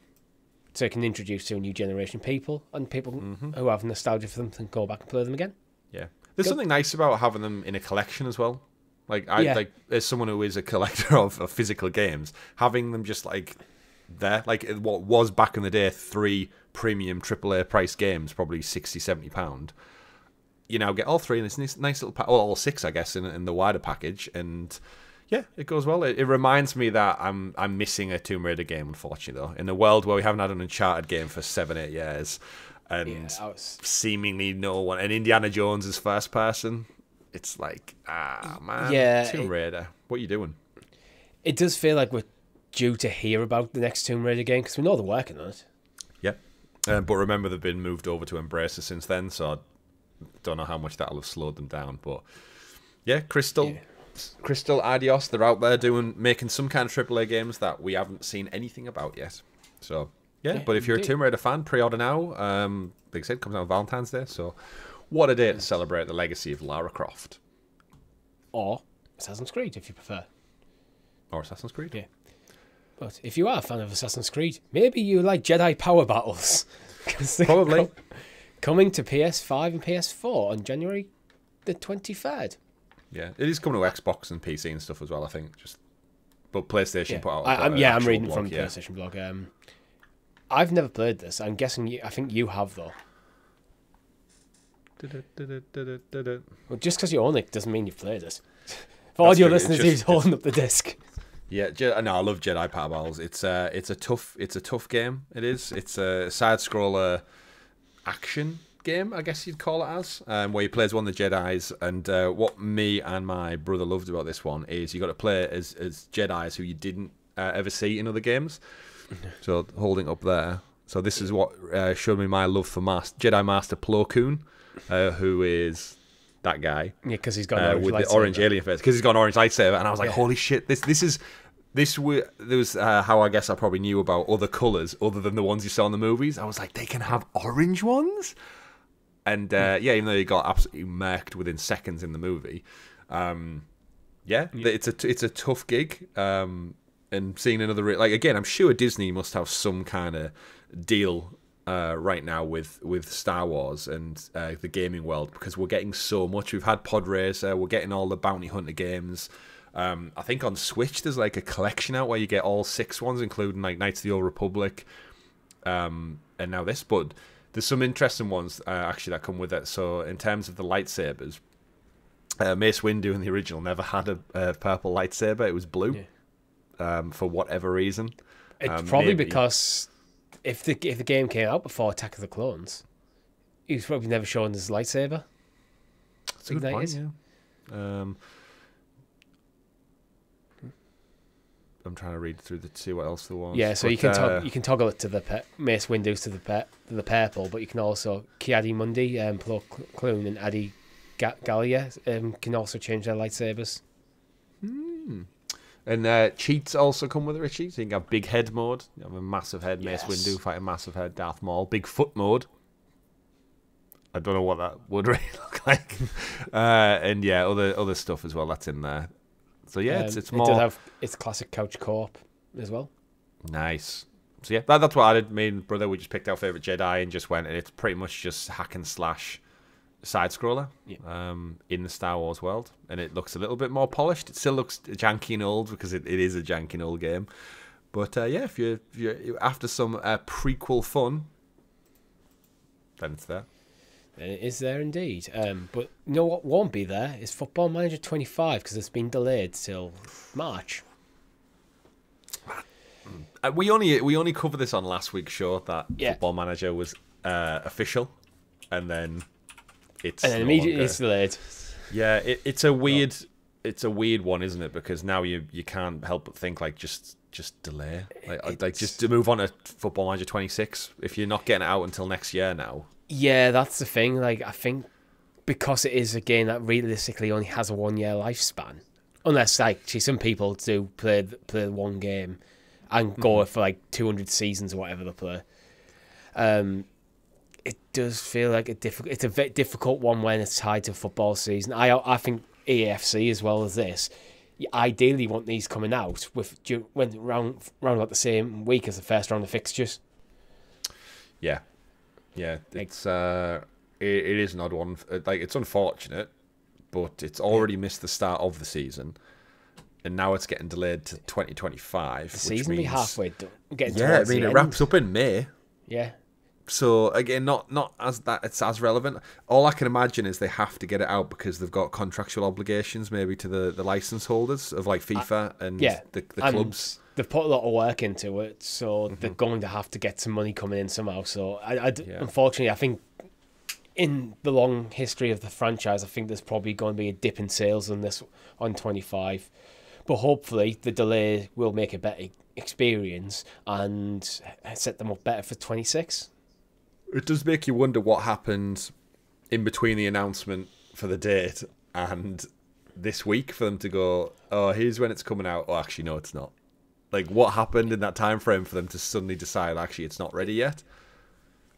so it can introduce to a new generation of people, and people who have nostalgia for them can go back and play them again. Yeah, there's something nice about having them in a collection as well. Like Yeah. like as someone who is a collector of physical games, having them just like there, like what was back in the day 3 premium AAA price games, probably 60-70 pound. You now get all 3 in this nice little all 6, I guess, in the wider package, and yeah, it goes well. It reminds me that I'm missing a Tomb Raider game, unfortunately, though. In a world where we haven't had an Uncharted game for 7-8 years, and seemingly no one, and Indiana Jones is first person, it's like, man, Tomb Raider, what are you doing? It does feel like we're due to hear about the next Tomb Raider game, because we know they're working on it. Yeah, but remember they've been moved over to Embracer since then, so I don't know how much that'll have slowed them down. But yeah, Crystal Adios, they're out there making some kind of AAA games that we haven't seen anything about yet. So yeah, but if you're a Tomb Raider fan, pre-order now. Like I said, it comes out on Valentine's Day, so what a day to celebrate the legacy of Lara Croft. Or Assassin's Creed, if you prefer. Or Assassin's Creed. Yeah. But if you are a fan of Assassin's Creed, maybe you like Jedi power battles. Probably. Coming to PS5 and PS4 on January the 23rd. Yeah, it is coming to Xbox and PC and stuff as well, I think. But PlayStation put out. I'm reading from the PlayStation blog. I've never played this. I'm guessing I think you have, though. Well, just because you own it doesn't mean you've played it. For all your listeners who's holding up the disc. Yeah, no, I love Jedi Power Battles. It's a tough game. It is. It's a side scroller action game, I guess you'd call it as, where you play as one of the Jedis. And what me and my brother loved about this one is you got to play as Jedis who you didn't ever see in other games. So holding up there. So this is what showed me my love for Jedi Master Plo Koon, who is that guy. Yeah, because he's got an with lightsaber. the orange alien face. Because he's got an orange lightsaber, and I was like, holy shit! This was how I guess I probably knew about other colours other than the ones you saw in the movies. I was like, they can have orange ones, and even though he got absolutely murked within seconds in the movie, it's a tough gig. And seeing another again, I'm sure Disney must have some kind of deal right now with Star Wars and the gaming world, because we're getting so much. We've had Pod Racer, we're getting all the Bounty Hunter games. I think on Switch there's like a collection out where you get all 6 ones, including like Knights of the Old Republic, and now this. But there's some interesting ones actually that come with it. So in terms of the lightsabers, Mace Windu in the original never had a purple lightsaber. It was blue, for whatever reason. It's probably because if the game came out before Attack of the Clones, he was probably never shown his lightsaber. That's a good point, yeah. I'm trying to read through to see what else there was. Yeah, so you can toggle it to the Mace Windu to the purple, but you can also Ki-Adi-Mundi, Plo Koon and Adi Gallia can also change their lightsabers. And cheats also come with it, Richie. So you can have big head mode. You have a massive head, Mace Windu fighting massive head, Darth Maul. Big foot mode. I don't know what that would really look like. And yeah, other stuff as well that's in there. So yeah, it's more. It does have its classic couch co-op as well. Nice. So yeah, that's what I did. Me and brother, we just picked our favorite Jedi and just went, and it's pretty much just hack and slash side scroller in the Star Wars world, and it looks a little bit more polished. It still looks janky and old because it is a janky and old game. But yeah, if you're after some prequel fun, then it's there. It is there indeed. But you know what won't be there is Football Manager 25 because it's been delayed till March. We only covered this on last week's show that Football Manager was official, and then immediately it's delayed. Yeah, it's a weird one, isn't it? Because now you can't help but think like just delay, like just to move on to Football Manager 26 if you're not getting it out until next year now. Yeah, that's the thing. Like, I think because it is a game that realistically only has a 1 year lifespan, unless like some people do play one game and go for like 200 seasons or whatever they play. It does feel like it's a very difficult one when it's tied to football season. I think AFC as well as this, you ideally want these coming out when round like the same week as the first round of fixtures. Yeah, it's it is an odd one. Like, it's unfortunate, but it's already missed the start of the season, and now it's getting delayed to 2025. The season will be halfway done. Yeah, I mean, it wraps up in May. Yeah. So again, not as that it's as relevant. All I can imagine is they have to get it out because they've got contractual obligations, maybe to the license holders of like FIFA and the clubs. They've put a lot of work into it, so they're going to have to get some money coming in somehow. So unfortunately, I think in the long history of the franchise, I think there's probably going to be a dip in sales on 25. But hopefully, the delay will make a better experience and set them up better for 26. It does make you wonder what happened in between the announcement for the date and this week for them to go, oh, here's when it's coming out. Oh, actually, no, it's not. Like, what happened in that time frame for them to suddenly decide, actually, it's not ready yet?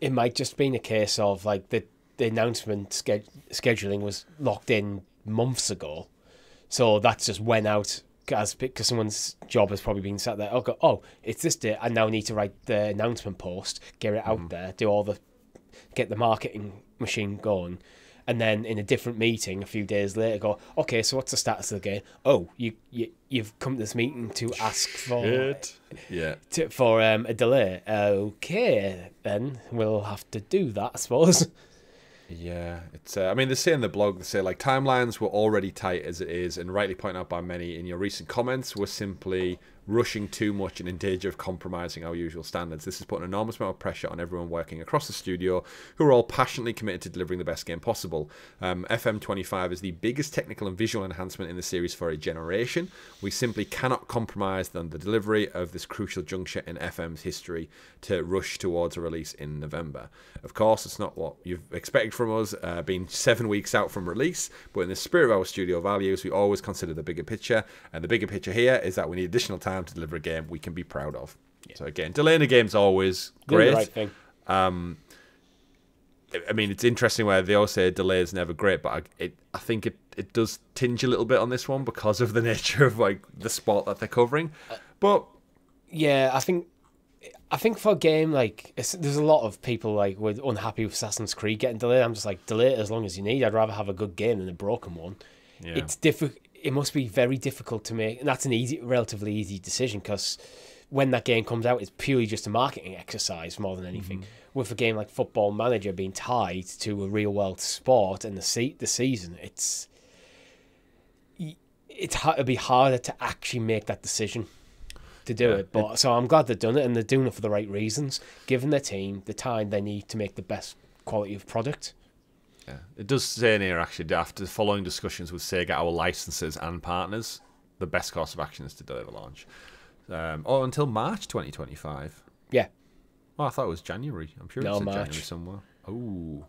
It might just be a case of, like, the announcement scheduling was locked in months ago. So that's just went out because someone's job has probably been sat there. Oh, it's this day. I now need to write the announcement post, get it out there, get the marketing machine going, and then in a different meeting a few days later, go, okay, so what's the status of the game? Oh, you've come to this meeting to ask for a delay. Okay, then we'll have to do that, I suppose. Yeah, it's. I mean, they say in the blog, they say like timelines were already tight as it is, and rightly pointed out by many in your recent comments, we're simply rushing too much and in danger of compromising our usual standards. This has put an enormous amount of pressure on everyone working across the studio, who are all passionately committed to delivering the best game possible. FM25 is the biggest technical and visual enhancement in the series for a generation. We simply cannot compromise on the delivery of this crucial juncture in FM's history to rush towards a release in November. Of course, it's not what you've expected from us, being 7 weeks out from release, but in the spirit of our studio values, we always consider the bigger picture, and the bigger picture here is that we need additional time to deliver a game we can be proud of. Yeah. So again, delaying a game's always great. The right thing. I mean, it's interesting where they all say delay is never great, but I think it does tinge a little bit on this one because of the nature of like the sport that they're covering. But yeah, I think for a game like there's a lot of people like were unhappy with Assassin's Creed getting delayed. I'm just like, delay it as long as you need. I'd rather have a good game than a broken one. Yeah. It's difficult. It must be very difficult to make, and that's relatively easy decision because when that game comes out, it's purely just a marketing exercise more than anything. With a game like Football Manager being tied to a real world sport and the season, it'd be harder to actually make that decision to do it. But so I'm glad they've done it, and they're doing it for the right reasons, giving their team the time they need to make the best quality of product. Yeah. It does say in here, actually, after following discussions with Sega, our licensors and partners, the best course of action is to delay the launch. Until March 2025. Yeah. Oh, I thought it was January. I'm sure it's in January somewhere. Oh.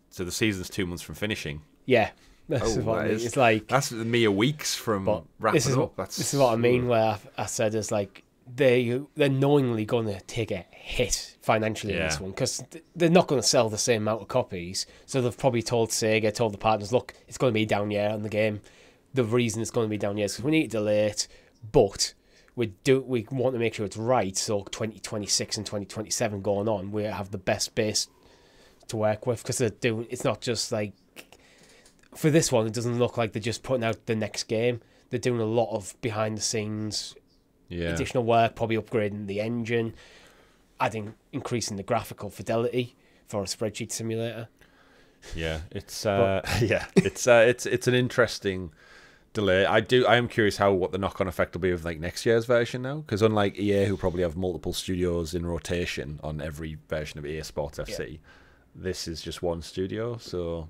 So the season's 2 months from finishing. Yeah. That's what I mean. It's like... That's mere weeks from wrapping up. This is what I mean, where I said it's like, they're knowingly going to take a hit financially in this one because they're not going to sell the same amount of copies. So they've probably told Sega, told the partners, look, it's going to be down year on the game. The reason it's going to be down year is because we need to delay it, but we want to make sure it's right. So 2026 and 2027 going on, we have the best base to work with because it's not just like for this one. It doesn't look like they're just putting out the next game. They're doing a lot of behind the scenes. Yeah. Additional work, probably upgrading the engine, increasing the graphical fidelity for a spreadsheet simulator. Yeah, it's an interesting delay. I am curious what the knock-on effect will be of like next year's version now, because unlike EA, who probably have multiple studios in rotation on every version of EA Sports FC, this is just one studio, so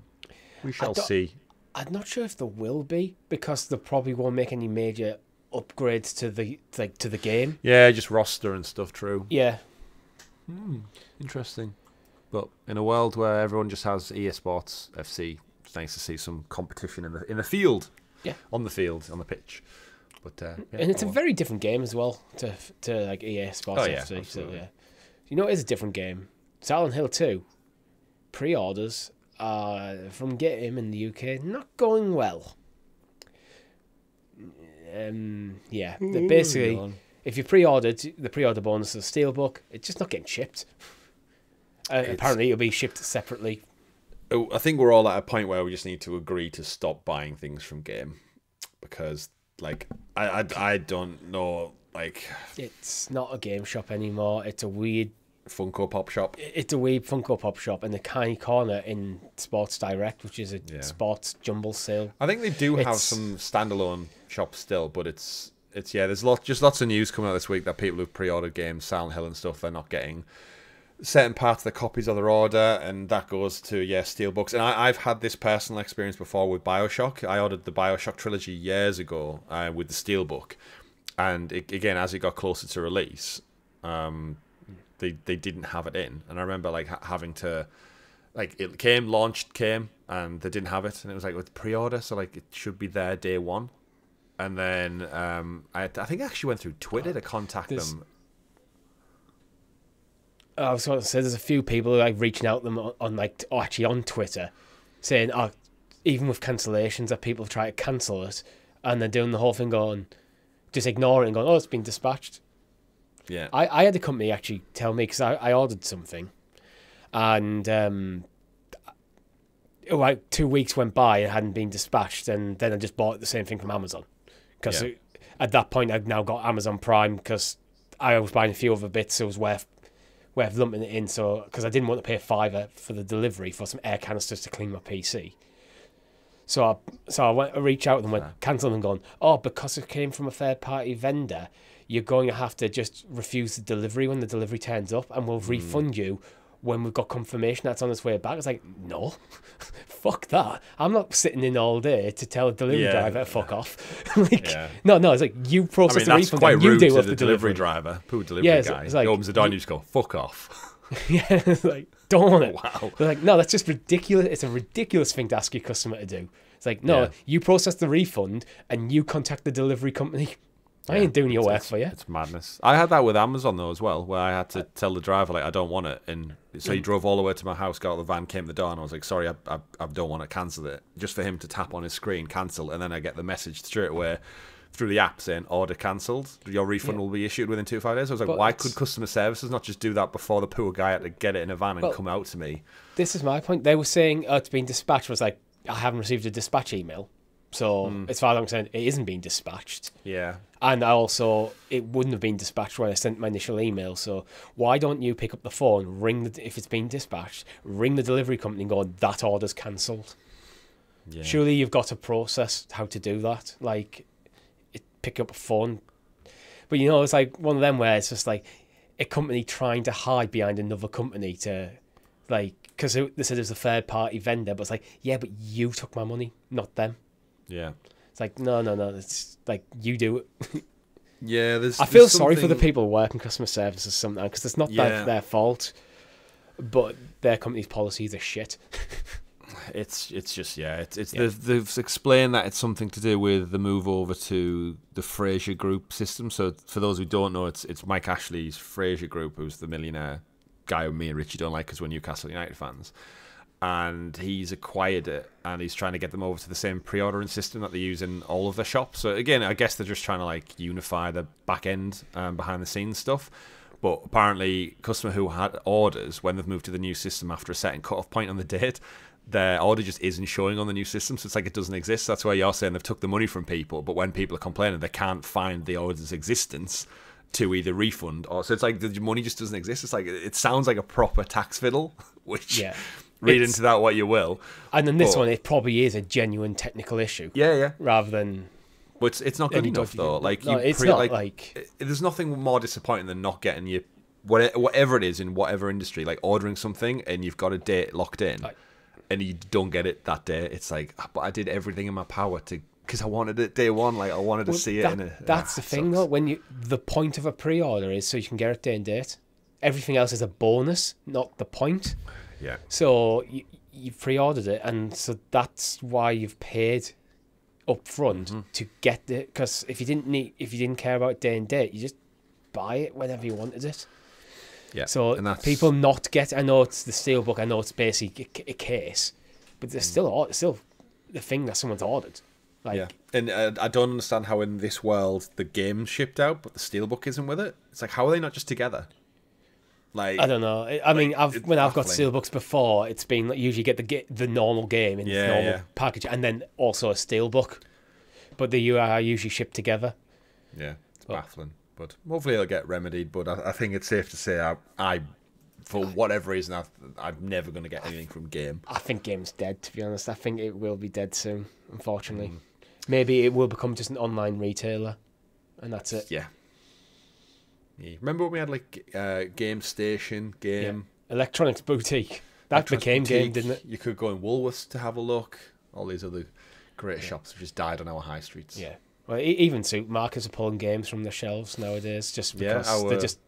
we shall see. I'm not sure if there will be because they probably won't make any major upgrades to the game. Yeah, just roster and stuff. True. Yeah. Interesting. But in a world where everyone just has EA Sports FC, it's nice to see some competition in the field. Yeah. On the field, on the pitch. But and it's a very different game as well to like EA Sports FC. Absolutely. So yeah. You know, it is a different game. Silent Hill 2 pre-orders from Get Him in the UK not going well. Basically, if you pre-ordered, the pre-order bonus of Steelbook, it's just not getting shipped. Apparently, it'll be shipped separately. I think we're all at a point where we just need to agree to stop buying things from Game, because like I don't know, like it's not a game shop anymore. It's a weird Funko Pop shop. It's a weird Funko Pop shop in the tiny corner in Sports Direct, which is a sports jumble sale. I think they do have some standalone shops still, but it's there's lots of news coming out this week that people who've pre-ordered games, Silent Hill and stuff, they're not getting certain parts of the copies of their order, and that goes to steelbooks. And I've had this personal experience before with BioShock. I ordered the BioShock trilogy years ago with the steelbook, and again, as it got closer to release, they didn't have it in, and I remember like having to, like, it launched, and they didn't have it, and it was like with pre-order, so like it should be there day one. And then I think I actually went through Twitter to contact them. I was going to say, there's a few people who like reaching out to them on Twitter, saying, even with cancellations, that people try to cancel it, and they're doing the whole thing going, just ignore it and going, it's been dispatched. Yeah, I had a company actually tell me, because I ordered something, and like 2 weeks went by, it hadn't been dispatched, and then I just bought the same thing from Amazon, because at that point I'd now got Amazon Prime, because I was buying a few other bits, so it was worth lumping it in, so because I didn't want to pay $5 for the delivery for some air canisters to clean my PC. So I reached out and went cancel them, going, because it came from a third party vendor, you're going to have to just refuse the delivery when the delivery turns up, and we'll refund you when we've got confirmation that's on its way back. It's like, no, fuck that. I'm not sitting in all day to tell a delivery driver to fuck off. No, it's like, you process the refund and you deal with the delivery driver. Poor delivery guy. It's like, he opens the door and you just go, fuck off. It's like, don't want it. Wow. They're like, no, that's just ridiculous. It's a ridiculous thing to ask your customer to do. It's like, no, you process the refund and you contact the delivery company. I ain't doing your work for you. It's madness. I had that with Amazon though as well, where I had to tell the driver like I don't want it, and so he drove all the way to my house, got out of the van, came to the door, and I was like, sorry, I don't want to cancel it. Just for him to tap on his screen, cancel, and then I get the message straight away through the app saying order cancelled. Your refund will be issued within 2 to 5 days. I was like, why could customer services not just do that before the poor guy had to get it in a van and come out to me? This is my point. They were saying it's been dispatched. I was like, I haven't received a dispatch email. So as far as I'm concerned, it isn't being dispatched. Yeah. And it wouldn't have been dispatched when I sent my initial email. So why don't you pick up the phone, if it's been dispatched, ring the delivery company and go, that order's cancelled. Yeah. Surely you've got a process how to do that. Like, pick up a phone. But, it's like one of them where it's just like a company trying to hide behind another company to, like, because they said it was a third-party vendor, but it's like, yeah, but you took my money, not them. Yeah. It's like, no, it's like, you do it. Yeah, I feel sorry for the people who work in customer services sometimes, because it's not their fault, but their company's policies are shit. It's just they've explained that it's something to do with the move over to the Fraser Group system. So for those who don't know, it's Mike Ashley's Fraser Group, who's the millionaire guy who me and Richie don't like because we're Newcastle United fans. And he's acquired it, and he's trying to get them over to the same pre-ordering system that they use in all of their shops. So again, I guess they're just trying to like unify the back end behind the scenes stuff. But apparently, customer who had orders when they've moved to the new system after a certain cut-off point on the date, their order just isn't showing on the new system, so it's like it doesn't exist. That's why you're saying they've took the money from people, but when people are complaining, they can't find the order's existence to either refund or... So it's like the money just doesn't exist. It's like, it sounds like a proper tax fiddle, which... Yeah. Read into that what you will. And then this one, it probably is a genuine technical issue. Yeah. Rather than... But it's not good enough, though. Like, no, it's not like... There's nothing more disappointing than not getting you... Whatever it is in whatever industry, like ordering something and you've got a date locked in and you don't get it that day. It's like, but I did everything in my power to... Because I wanted it day one. Like, I wanted to see it. That's the thing, though. The point of a pre-order is so you can get it day and date. Everything else is a bonus, not the point. Yeah. So you pre-ordered it, and so that's why you've paid up front to get it. Because if you didn't care about day and date, you just buy it whenever you wanted it. Yeah. So people not get. I know it's the steelbook. I know it's basically a case, but there's still the thing that someone's ordered. Like, yeah. And I don't understand how in this world the game's shipped out, but the steelbook isn't with it. It's like, how are they not just together? Like, I don't know. I mean, when I've got baffling. steelbooks before, it's been like, usually get the normal game in its normal package, and then also a steelbook. But the are usually shipped together. Yeah, it's baffling. But hopefully it'll get remedied. But I think it's safe to say I for whatever reason, I'm never going to get anything from Game. I think Game's dead, to be honest. I think it will be dead soon, unfortunately. Maybe it will become just an online retailer, and that's it. Yeah. Remember when we had like Game Station, Game... Yeah. Electronics Boutique. That became Game, didn't it? You could go in Woolworths to have a look. All these other great shops have just died on our high streets. Yeah. Well, even supermarkets are pulling games from their shelves nowadays just because they're just...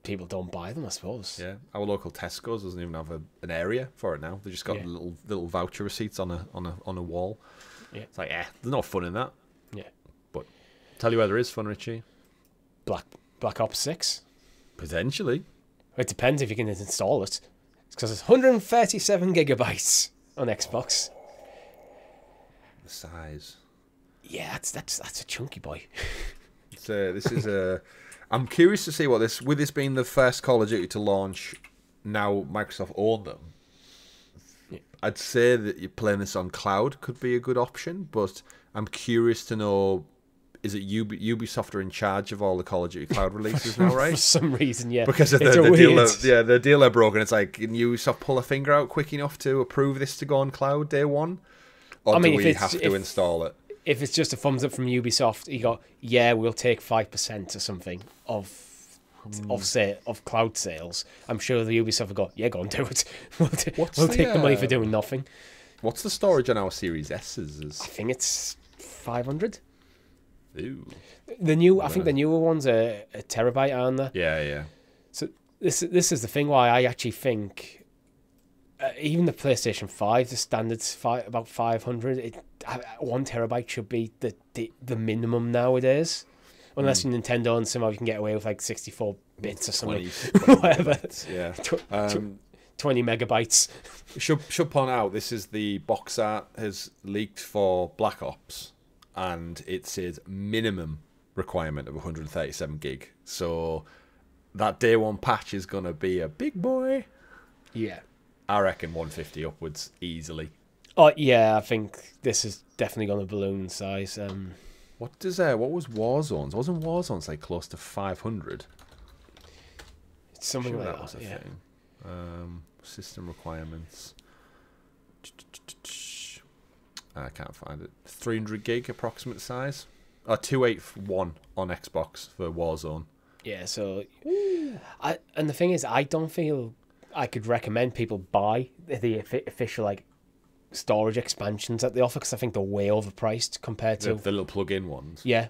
People don't buy them, I suppose. Yeah, our local Tesco's doesn't even have an area for it now. They just got little voucher receipts on a wall. Yeah, it's like, there's no fun in that. Yeah, but tell you where there is fun, Richie. Black Ops 6. Potentially. It depends if you can install it. It's because it's 137 gigabytes on Xbox. The size. Yeah, that's a chunky boy. This is a. I'm curious to see what with this being the first Call of Duty to launch, now Microsoft own them. Yeah. I'd say that you're playing this on cloud could be a good option, but I'm curious to know, is it Ubisoft are in charge of all the Call of Duty cloud releases now, right? For some reason, yeah. Because of the deal are broken. It's like, can Ubisoft pull a finger out quick enough to approve this to go on cloud day one? Or do we have to install it? If it's just a thumbs up from Ubisoft, you go, yeah, we'll take 5% or something of cloud sales. I'm sure the Ubisoft will go, yeah, go and do it. We'll take the money for doing nothing. What's the storage on our Series S's? I think it's 500. Ooh. I think the newer ones are a terabyte, aren't they? Yeah. So this is the thing why I actually think even the PlayStation 5, the standard's about 500. 1 terabyte should be the minimum nowadays, unless you're Nintendo and somehow you can get away with like 64 bits or something, 20 whatever. Yeah, 20 megabytes. Should point out this is the box art has leaked for Black Ops, and it says minimum requirement of 137 gig. So that day one patch is gonna be a big boy. Yeah. I reckon 150 upwards easily. Oh yeah, I think this is definitely going to balloon in size. What was Warzone's? Wasn't Warzone's like close to 500? It's something like that was a thing. System requirements. I can't find it. 300 gig approximate size. 281 on Xbox for Warzone. Yeah, so and the thing is, I don't feel I could recommend people buy the official like storage expansions that they offer, because I think they're way overpriced compared to the little plug-in ones. Yeah,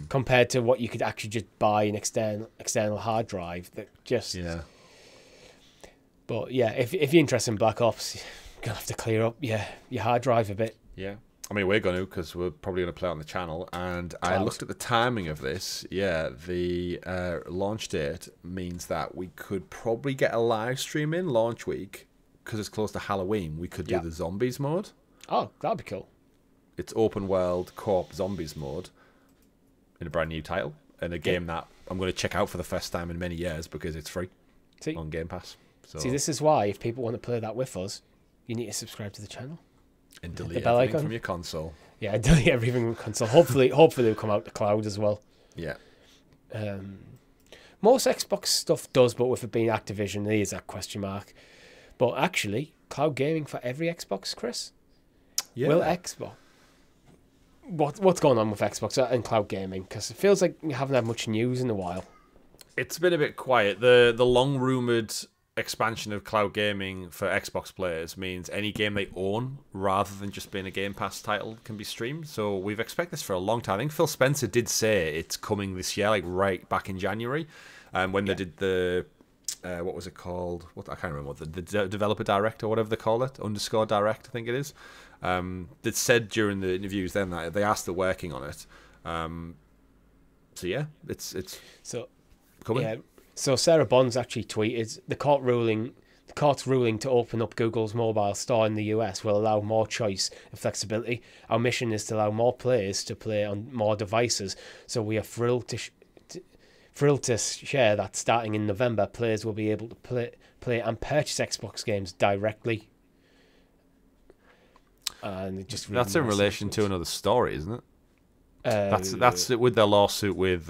compared to what you could actually just buy an external hard drive. That just But yeah, if you're interested in Black Ops, you're gonna have to clear up your hard drive a bit. Yeah. I mean, we're going to, because we're probably going to play it on the channel. And I looked at the timing of this. Yeah, the launch date means that we could probably get a live stream in launch week, because it's close to Halloween. We could do the zombies mode. Oh, that'd be cool. It's open world co-op zombies mode in a brand new title, and a game that I'm going to check out for the first time in many years because it's free on Game Pass. So, this is why if people want to play that with us, you need to subscribe to the channel. And delete everything from your console. Yeah, delete everything from console. Hopefully it'll come out the cloud as well. Yeah. Most Xbox stuff does, but with it being Activision, there is that question mark. But actually, cloud gaming for every Xbox, Chris? Yeah. Will Xbox... What's going on with Xbox and cloud gaming? Because it feels like we haven't had much news in a while. It's been a bit quiet. The long-rumoured expansion of cloud gaming for Xbox players means any game they own, rather than just being a Game Pass title, can be streamed. So we've expected this for a long time. I think Phil Spencer did say it's coming this year, like right back in January, when they did the what was it called? I can't remember what the developer direct or whatever they call it, _direct, I think it is. They said during the interviews then that they are still working on it. So yeah, it's coming. Yeah. So Sarah Bonds actually tweeted, the court's ruling to open up Google's mobile store in the US will allow more choice and flexibility. Our mission is to allow more players to play on more devices. So we are thrilled to thrilled to share that starting in November, players will be able to play and purchase Xbox games directly. And that's in relation to another story, isn't it? That's with their lawsuit with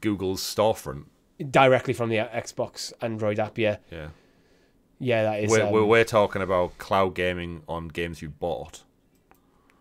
Google's storefront. Directly from the Xbox Android app, yeah. Yeah, that is... We're talking about cloud gaming on games you bought.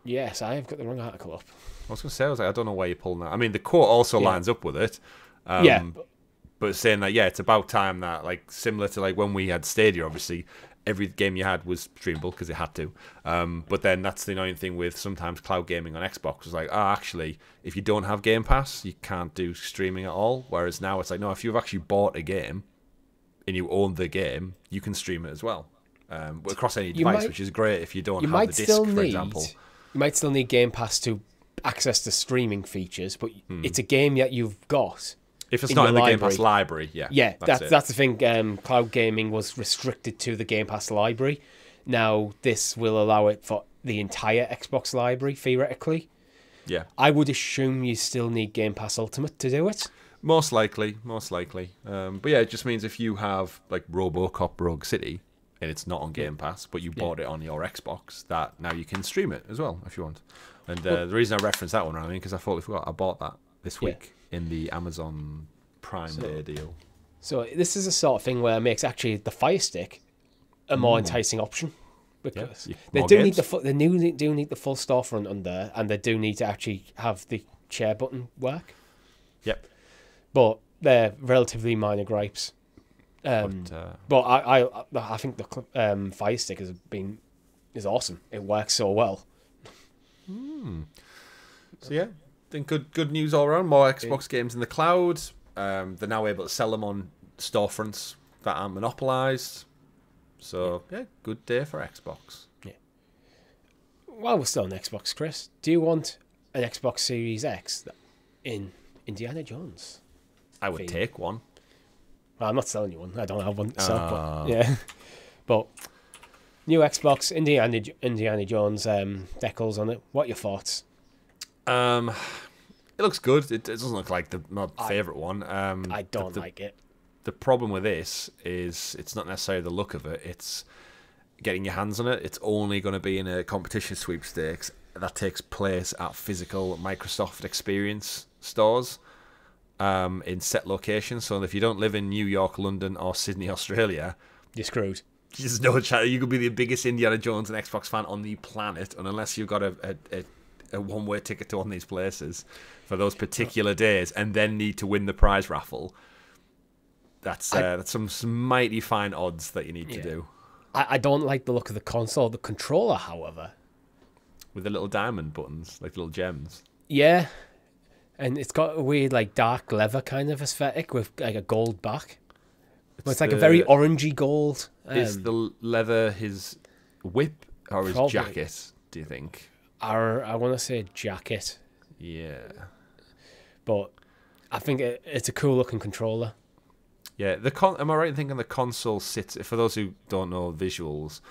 Yes, I have got the wrong article up. I was going to say, I don't know why you're pulling that. I mean, the quote also lines up with it. But saying that, it's about time that, like, similar to, like, when we had Stadia, obviously, every game you had was streamable because it had to. But then that's the annoying thing with sometimes cloud gaming on Xbox. It's like, actually, if you don't have Game Pass, you can't do streaming at all. Whereas now it's like, no, if you've actually bought a game and you own the game, you can stream it as well. Across any device, which is great if you don't have the disc, for example. You might still need Game Pass to access the streaming features, but it's a game that you've got. If it's not in the Game Pass library, that's the thing. Cloud gaming was restricted to the Game Pass library. Now this will allow it for the entire Xbox library, theoretically. Yeah, I would assume you still need Game Pass Ultimate to do it. Most likely. But yeah, it just means if you have like RoboCop Rogue City and it's not on Game Pass, but you bought it on your Xbox, that now you can stream it as well if you want. And the reason I referenced that one, I mean, because I totally forgot I bought that this week in the Amazon Prime Day deal. So this is a sort of thing where it makes actually the Fire Stick a more enticing option, because they do need the full storefront on there, and they do need to actually have the share button work. Yep. But they're relatively minor gripes. But I think the Fire Stick is awesome. It works so well. So yeah, I think good news all around. More Xbox games in the cloud. They're now able to sell them on storefronts that aren't monopolised. So yeah, good day for Xbox. Yeah. While we're still on Xbox, Chris, do you want an Xbox Series X in Indiana Jones? I would take one. Well, I'm not selling you one. I don't have one to sell, but yeah. But new Xbox, Indiana Jones decals on it. What are your thoughts? It looks good. It doesn't look like my favourite one. I don't like it. The problem with this is it's not necessarily the look of it. It's getting your hands on it. It's only going to be in a competition sweepstakes that takes place at physical Microsoft Experience stores in set locations. So if you don't live in New York, London, or Sydney, Australia, you're screwed. There's no chance. You could be the biggest Indiana Jones and Xbox fan on the planet, and unless you've got a one-way ticket to one of these places for those particular days, and then need to win the prize raffle, that's some mighty fine odds that you need to do. I don't like the look of the console. The controller, however, with the little diamond buttons, like little gems. Yeah, and it's got a weird, like, dark leather kind of aesthetic with like a gold back. It's like a very orangey gold. Is the leather his whip or his jacket, do you think? I want to say jacket. Yeah. But I think it's a cool looking controller. Yeah, am I right in thinking the console sits, for those who don't know visuals,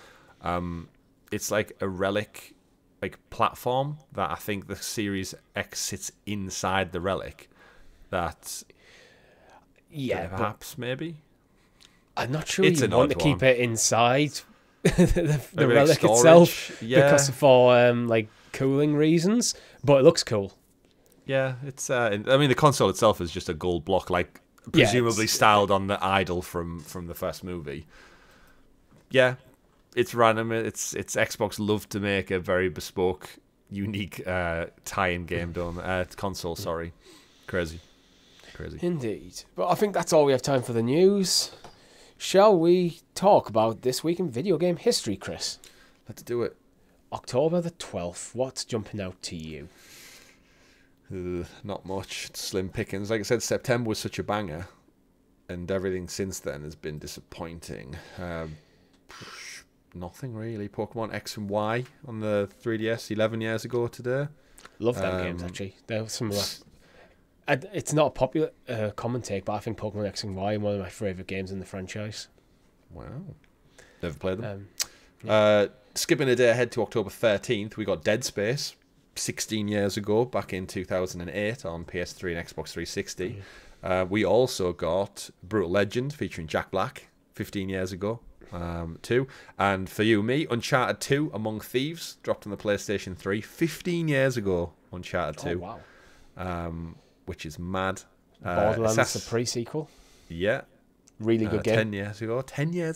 it's like a relic, like, platform that I think the Series X sits inside the relic. That, perhaps, maybe? I'm not sure you want to keep it inside the relic like itself, because for like cooling reasons, but it looks cool. Yeah, it's. I mean, the console itself is just a gold block, like presumably styled on the idol from the first movie. Yeah, it's random. It's Xbox love to make a very bespoke, unique tie-in game console. Sorry, crazy. Indeed, but I think that's all we have time for the news. Shall we talk about this week in video game history, Chris? Let's do it. October the 12th. What's jumping out to you? Not much. Slim pickings. Like I said, September was such a banger, and everything since then has been disappointing. Nothing really. Pokemon X and Y on the 3DS 11 years ago today. Love them games, actually. There was some. It's not a popular common take, but I think Pokemon X and Y are one of my favourite games in the franchise. Wow. Never played them. Skipping a day ahead to October 13th, we got Dead Space, 16 years ago, back in 2008 on PS3 and Xbox 360. We also got Brutal Legend featuring Jack Black 15 years ago, too. And for you and me, Uncharted 2 Among Thieves dropped on the PlayStation 3 15 years ago. Uncharted 2. Oh, wow. Which is mad. Borderlands, the pre-sequel. Yeah. Really good game. 10 years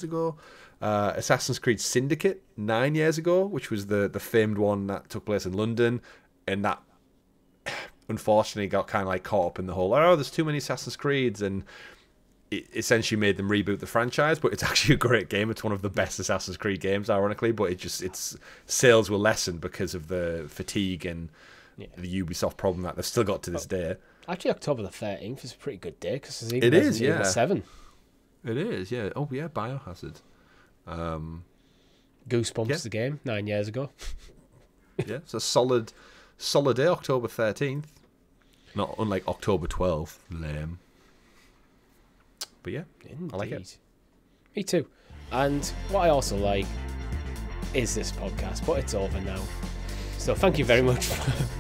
ago. Assassin's Creed Syndicate 9 years ago, which was the famed one that took place in London, and that unfortunately got kind of like caught up in the whole, there's too many Assassin's Creeds, and it essentially made them reboot the franchise. But it's actually a great game. It's one of the best Assassin's Creed games, ironically, but its sales were lessened because of the fatigue and the Ubisoft problem that they've still got to this day. Actually, October the 13th is a pretty good day because there's even Resident Evil 7. It is, yeah. Oh, yeah, Biohazard. Goosebumps, the game, 9 years ago. Yeah, it's a solid day, October 13th. Not unlike October 12th. Lame. But yeah, indeed. I like it. Me too. And what I also like is this podcast, but it's over now. So thank you very much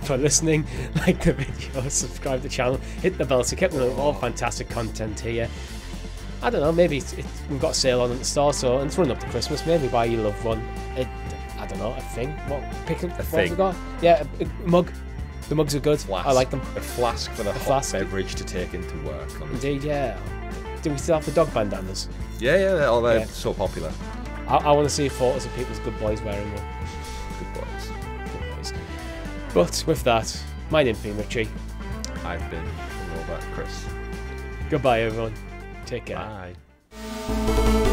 for listening. Like the video, subscribe to the channel, hit the bell to keep up all fantastic content here. I don't know, maybe we've got a sale on at the store, so it's running up to Christmas. Maybe buy your loved one I don't know, a thing. What have we got? Yeah, a mug. The mugs are good. I like them. A flask for the hot beverage to take into work. Indeed, yeah. Do we still have the dog bandanas? Yeah. They're so popular. I want to see photos of people's good boys wearing them. Good boys. But with that, my name's been Richie. I've been Robert Chris. Goodbye, everyone. Take care. Bye.